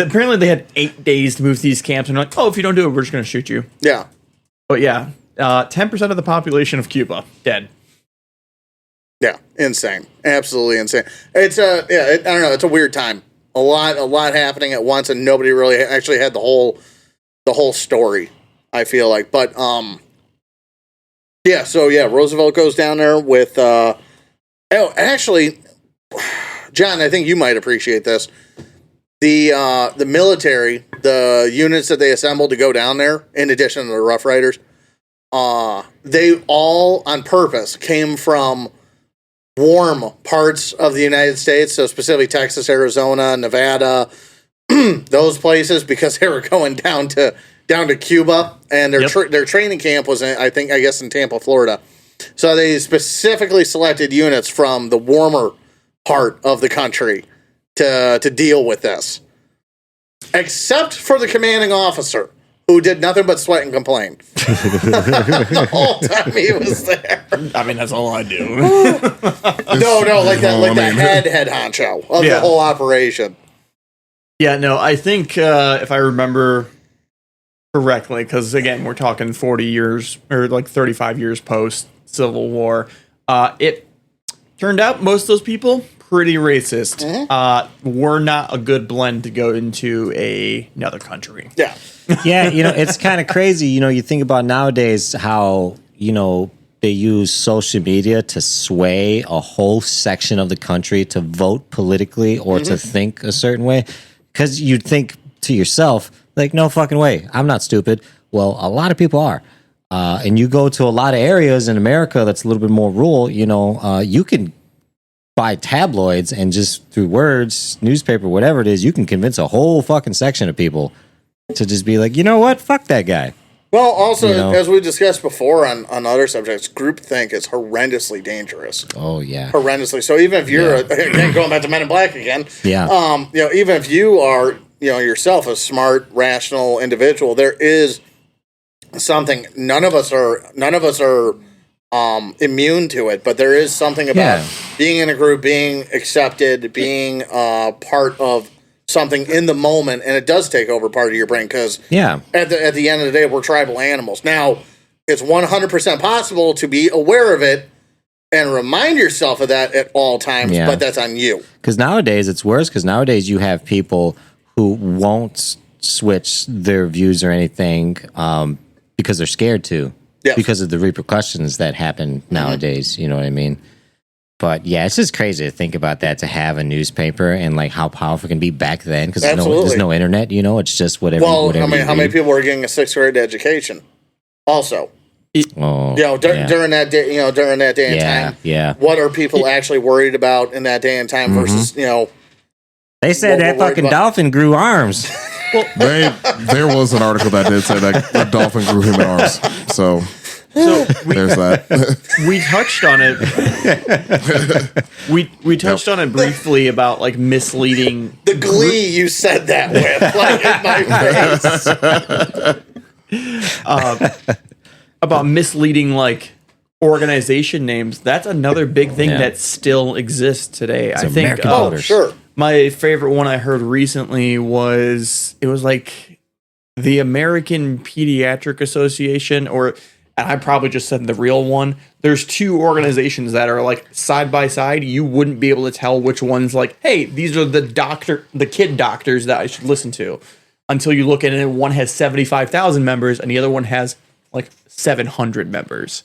apparently they had 8 days to move these camps, and they're like, oh, if you don't do it, we're just going to shoot you. Yeah. But yeah, 10% of the population of Cuba dead. Yeah, insane, absolutely insane. It's I don't know. It's a weird time. A lot happening at once, and nobody really actually had the whole story. I feel like, but yeah. So yeah, Roosevelt goes down there with. Actually, John, I think you might appreciate this. The military, the units that they assembled to go down there, in addition to the Rough Riders, they all on purpose came from warm parts of the United States, so specifically Texas, Arizona, Nevada, those places, because they were going down to Cuba, and their training camp was I guess in Tampa, Florida. So they specifically selected units from the warmer part of the country to deal with this, except for the commanding officer, who did nothing but sweat and complain the whole time he was there. I mean, that's all I do. No, like that head honcho of the whole operation. Yeah, no, I think if I remember correctly, because again, we're talking 40 years or like 35 years post Civil War, it turned out most of those people pretty racist. Were not a good blend to go into another country. Yeah. Yeah, it's kind of crazy. You think about nowadays how, they use social media to sway a whole section of the country to vote politically or to think a certain way. Because you'd think to yourself, like, no fucking way, I'm not stupid. Well, a lot of people are. And you go to a lot of areas in America that's a little bit more rural, you can buy tabloids and just through words, newspaper, whatever it is, you can convince a whole fucking section of people to just be like, you know what, fuck that guy. Well, also, as we discussed before on other subjects, groupthink is horrendously dangerous. Oh, yeah. Horrendously. So even if you're, again, going back to Men in Black again, Yeah. Even if you are, yourself a smart, rational individual, there is something, none of us are immune to it, but there is something about being in a group, being accepted, being part of something in the moment, and it does take over part of your brain, because at the end of the day, we're tribal animals. Now, it's 100% possible to be aware of it and remind yourself of that at all times, but that's on you. Because nowadays it's worse, because nowadays you have people who won't switch their views or anything because they're scared to, because of the repercussions that happen nowadays, you know what I mean? But yeah, it's just crazy to think about that, to have a newspaper and like how powerful it can be back then, because there's no internet, it's just whatever. Well, how many people were getting a 6th grade education? Also, during that day, during that day and time, what are people actually worried about in that day and time versus, They said that fucking dolphin grew arms. There was an article that did say that the dolphin grew human arms. So there's that. We touched on it. We touched on it briefly about like misleading the glee you said that with, like in my face. About misleading like organization names. That's another big thing that still exists today. I think. Oh, sure. My favorite one I heard recently was like the American Pediatric Association, and I probably just said the real one. There's 2 organizations that are like side by side. You wouldn't be able to tell which one's like, hey, these are the kid doctors that I should listen to, until you look at it. One has 75,000 members and the other one has like 700 members.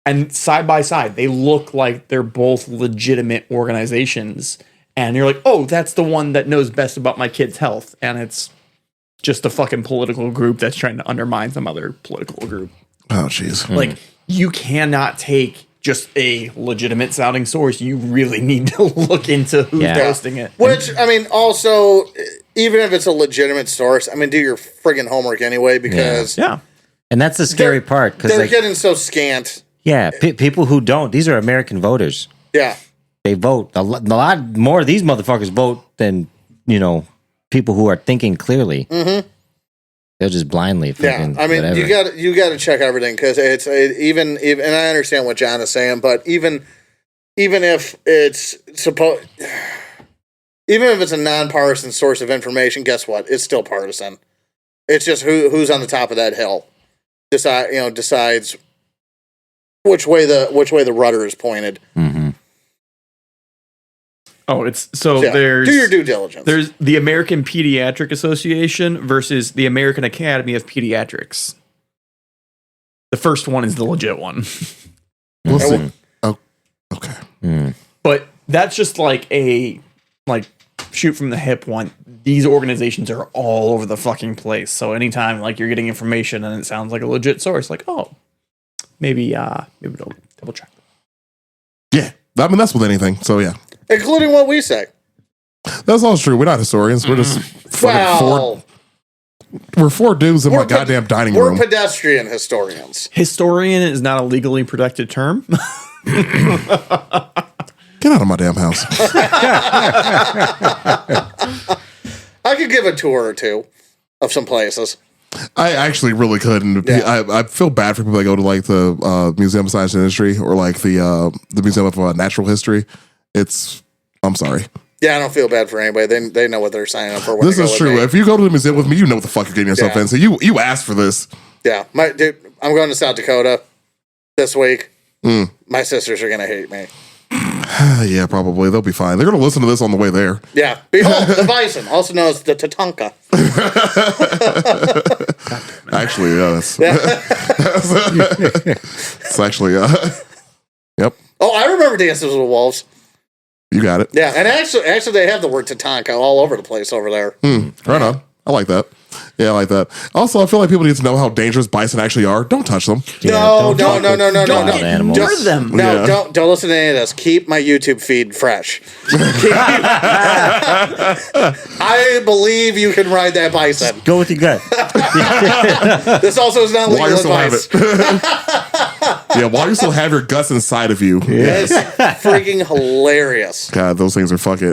And side by side, they look like they're both legitimate organizations. And you're like, oh, that's the one that knows best about my kid's health. And it's just a fucking political group that's trying to undermine some other political group. Oh, jeez. Like, you cannot take just a legitimate sounding source. You really need to look into who's posting it. Which, I mean, also, even if it's a legitimate source, I mean, do your friggin' homework anyway, because Yeah. And that's the scary part because, they're like, getting so scant. yeah, people who don't, these are American voters. Yeah. They vote a lot more of these motherfuckers vote than, people who are thinking clearly. Mm-hmm. They'll just blindly. Yeah, Fucking I mean, whatever. you got to check everything because even, and I understand what John is saying, but even if it's even if it's a nonpartisan source of information, guess what? It's still partisan. It's just who's on the top of that hill decides which way the rudder is pointed. Mm-hmm. Oh, it's so Yeah, there's do your due diligence. There's the American Pediatric Association versus the American Academy of Pediatrics. The first one is the legit one. We'll see. Oh, okay. But that's just like a shoot from the hip one. These organizations are all over the fucking place. So anytime like you're getting information and it sounds like a legit source, like, oh, maybe we'll double check. Yeah, I mean that's with anything. So yeah, Including what we say. that's all true. We're not historians. We're just fucking we're four dudes in my goddamn dining We're room. pedestrian historians. Historian is not a legally protected term. Get out of my damn house. I could give a tour or two of some places. I actually really could, and Yeah. I feel bad for people that go to like the Museum of Science and Industry or like the Museum of Natural History. I'm sorry. Yeah, I don't feel bad for anybody. They know what they're signing up for. When This they go is with true. me. If you go to the museum with me, you know what the fuck you're getting yourself Yeah. in. So you asked for this. Yeah, dude, I'm going to South Dakota this week. My sisters are gonna hate me. Yeah, probably they'll be fine. They're gonna listen to this on the way there. Yeah, behold the bison, also known as the Tatanka. Actually, yeah, it's actually yep. Oh, I remember Dances with Wolves. You got it. Yeah, and actually, they have the word Tatanka all over the place over there. Right on. I like that. Yeah, I like that. Also, I feel like people need to know how dangerous bison actually are. Don't touch them. No, don't get animals. near them. No, Yeah. don't listen to any of this. Keep my YouTube feed fresh. I believe you can ride that bison. Go with your gut. This also is not While legal you still have advice. it. Yeah, while you still have your guts inside of you. It's freaking hilarious. God, those things are fucking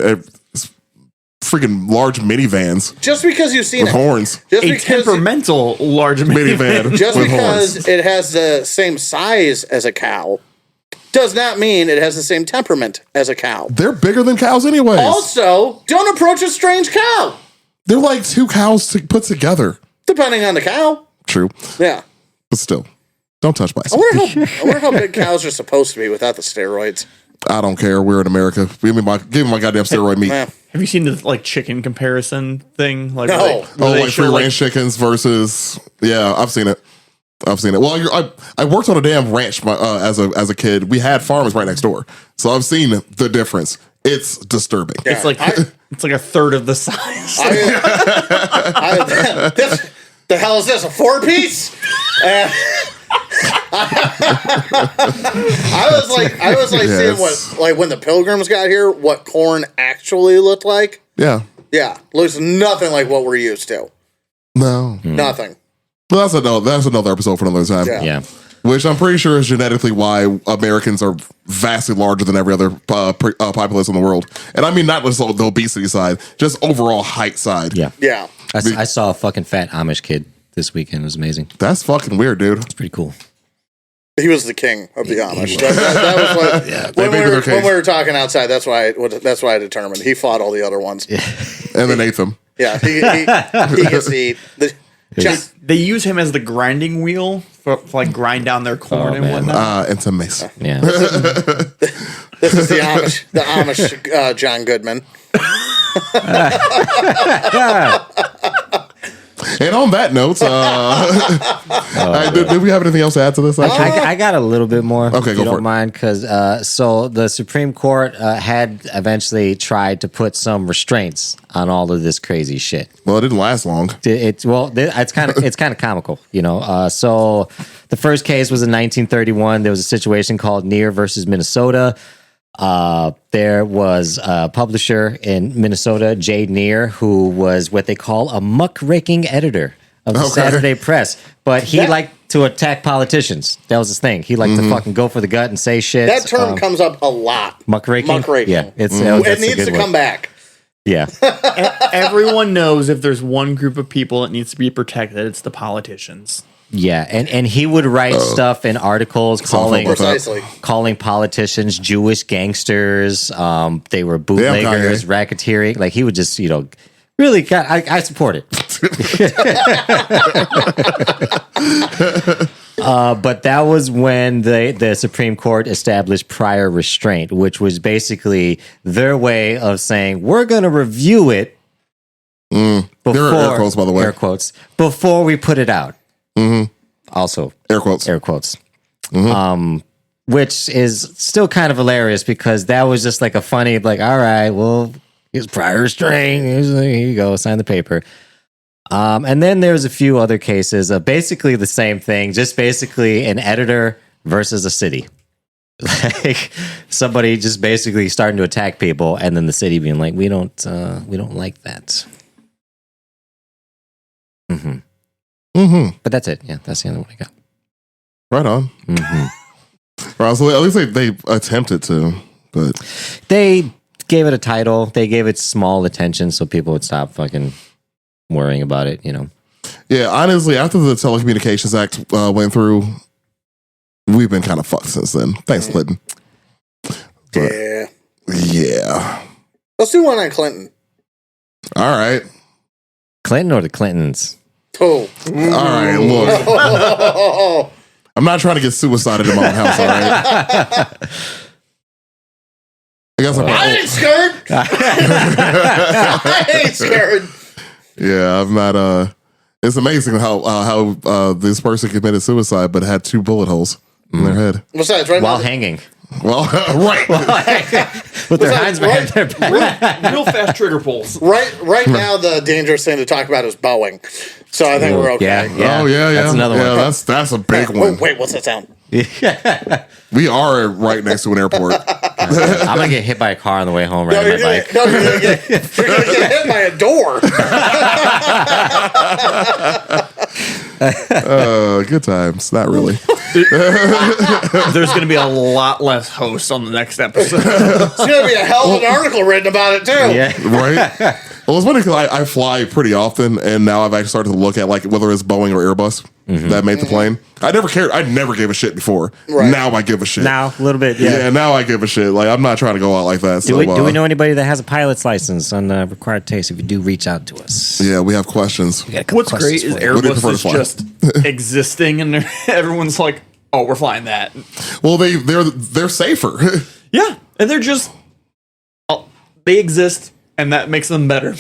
it's freaking large minivans Just because you've seen with it, horns. just A because, temperamental large Minivan just with because horns. it has the same size as a cow, does not mean it has the same temperament as a cow. They're bigger than cows anyways. Also, don't approach a strange cow. They're like two cows put together. Depending on the cow. True. Yeah. But still, don't touch I bison. wonder how big cows are supposed to be without the steroids. I don't care. We're in America. Give me my goddamn steroid meat. Yeah. Have you seen the chicken comparison thing? Like, No. where Oh, they like show, free range chickens versus I've seen it. Well, I worked on a damn ranch as a kid. We had farms right next door, so I've seen the difference. It's disturbing. Yeah. It's like it's like a third of the size. The hell is this? A 4-piece? I was like Yeah, seeing it's- what when the Pilgrims got here, what corn actually looked like. Yeah. Yeah, looks nothing like what we're used to. No. Nothing. Well, that's another episode for another time. Yeah. Yeah. Which I'm pretty sure is genetically why Americans are vastly larger than every other populace in the world. And I mean not just the obesity side, just overall height side. Yeah. Yeah. I saw a fucking fat Amish kid this weekend. It was amazing. That's fucking weird, dude. It's pretty cool. He was the king of the Amish. That was what. they made their case. when we were talking outside, that's why I determined he fought all the other ones. Yeah, And then ate them. he gets to eat. They use him as the grinding wheel for like grind down their corn and man. whatnot. And some mace. Yeah. This is the Amish John Goodman. And on that note, did we have anything else to add to this? Actually? I got a little bit more. Okay, if go you for don't it. mind, because so the Supreme Court had eventually tried to put some restraints on all of this crazy shit. Well, it didn't last long. It's kind of comical, you know. So the first case was in 1931. There was a situation called Neer versus Minnesota. There was a publisher in Minnesota, Jay Neer, who was what they call a muckraking editor of the Saturday Press. But he liked to attack politicians. That was his thing. He liked to fucking go for the gut and say shit. That term comes up a lot. Muckraking? Muckraking. Yeah. It needs to come back. Yeah. Everyone knows if there's one group of people that needs to be protected, it's the politicians. Yeah, and he would write stuff in articles calling politicians Jewish gangsters. They were bootleggers, racketeering. Like he would just, really. I support it. But that was when the Supreme Court established prior restraint, which was basically their way of saying we're going to review it. There are air quotes, by the way. Air quotes before we put it out. Also, air quotes. Which is still kind of hilarious because that was just like a funny, all right, well, here's prior restraint. Here you go, sign the paper. And then there's a few other cases of basically the same thing, just basically an editor versus a city. Like somebody just basically starting to attack people, and then the city being like, we don't like that. But that's it. Yeah, that's the only one I got. Right on. Right, so at least they attempted to, but they gave it a title. They gave it small attention so people would stop fucking worrying about it. Yeah, honestly, after the Telecommunications Act went through, we've been kind of fucked since then. Thanks, Clinton. Yeah. Yeah. Let's do one on Clinton. All right. Clinton or the Clintons? Oh. All right, look. I'm not trying to get suicided in my own house, all right? I guess I ain't scared. I ain't scared. Yeah, I'm not. It's amazing how this person committed suicide but had 2 bullet holes in their head Besides, right while now, hanging. Well, right. With their hands behind their back. Real fast trigger pulls. Right now, the dangerous thing to talk about is Boeing. So I think we're okay. Yeah. Oh yeah. That's another one. That's a big Oh, one. wait, what's that sound? We are right next to an airport. I'm gonna get hit by a car on the way home riding my bike. You're gonna get hit by a door. Good times. Not really. There's going to be a lot less hosts on the next episode. It's gonna be a hell of an article written about it too. Yeah. Right? Well, it's funny because I fly pretty often, and now I've actually started to look at whether it's Boeing or Airbus that made the plane. I never cared. I never gave a shit before. Right. Now I give a shit. Now, a little bit, Yeah, now I give a shit. I'm not trying to go out like that. Do we know anybody that has a pilot's license on required taste? If you do, reach out to us. Yeah, we have questions. We got a couple What's great questions is for you. What do you prefer Airbus is to fly? just existing, and everyone's like, "Oh, we're flying that." Well, they're safer. Yeah, and they're just they exist, and that makes them better.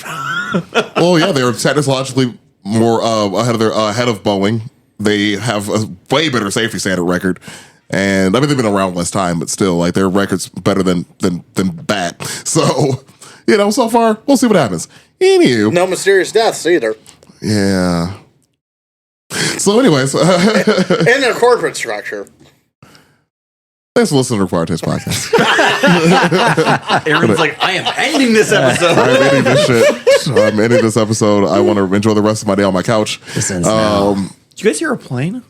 Well, yeah, they're technologically more ahead of Boeing. They have a way better safety standard record, and I mean they've been around less time, but still, their record's better than BAT. So, so far we'll see what happens. Anywho, No mysterious deaths either. yeah. So, anyways, In their corporate structure. thanks for listening to Required Taste Podcast. Aaron's like, "I am ending this episode." I'm ending this shit. I'm ending this episode. I want to enjoy the rest of my day on my couch. This ends now. Did you guys hear a plane? Again.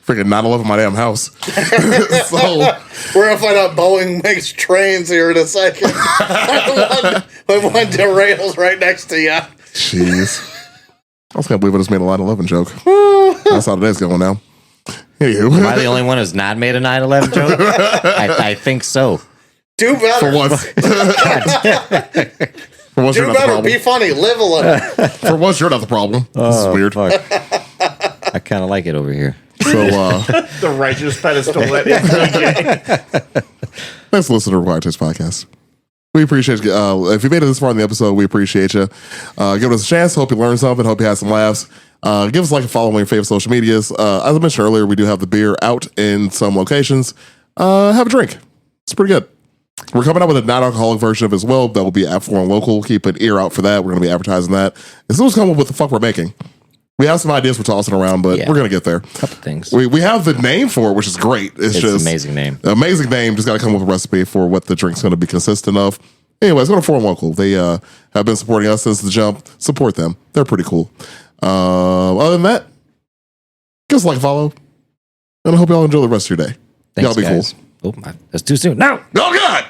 Freaking 9/11 my damn house. So We're gonna find out Boeing makes trains here in a second. one derails right next to you. jeez. I was gonna believe I just made a 9/11 joke. That's how today's going now. Anywho. Am I the only one who's not made a 9/11 joke? I think so. Do better. For once. For once, Do you're not the better. problem. Be funny. Live a little. For once, you're not the problem. This is weird. Fuck. I kind of like it over here. So, The righteous pedestal that is DJ. thanks for listening to Required Taste Podcast. We appreciate you. If you made it this far in the episode, we appreciate you. Give us a chance. Hope you learned something. Hope you had some laughs. Give us a like and follow on your favorite social medias. As I mentioned earlier, we do have the beer out in some locations. Have a drink. It's pretty good. We're coming out with a non-alcoholic version of it as well. That will be at Foreign Local. Keep an ear out for that. We're going to be advertising that as soon as we come up with the fuck we're making. We have some ideas we're tossing around, but Yeah. we're gonna get there. Couple things. We have the name for it, which is great. It's It's just an amazing name. amazing name. Just got to come up with a recipe for what the drink's going to be consistent of. Anyways, go to Forum Local. They have been supporting us since the jump. Support them. They're pretty cool. Other than that, give us a like, follow, and I hope y'all enjoy the rest of your day. Thanks, Y'all be guys. Oh, that's too soon. No. cool. Oh God.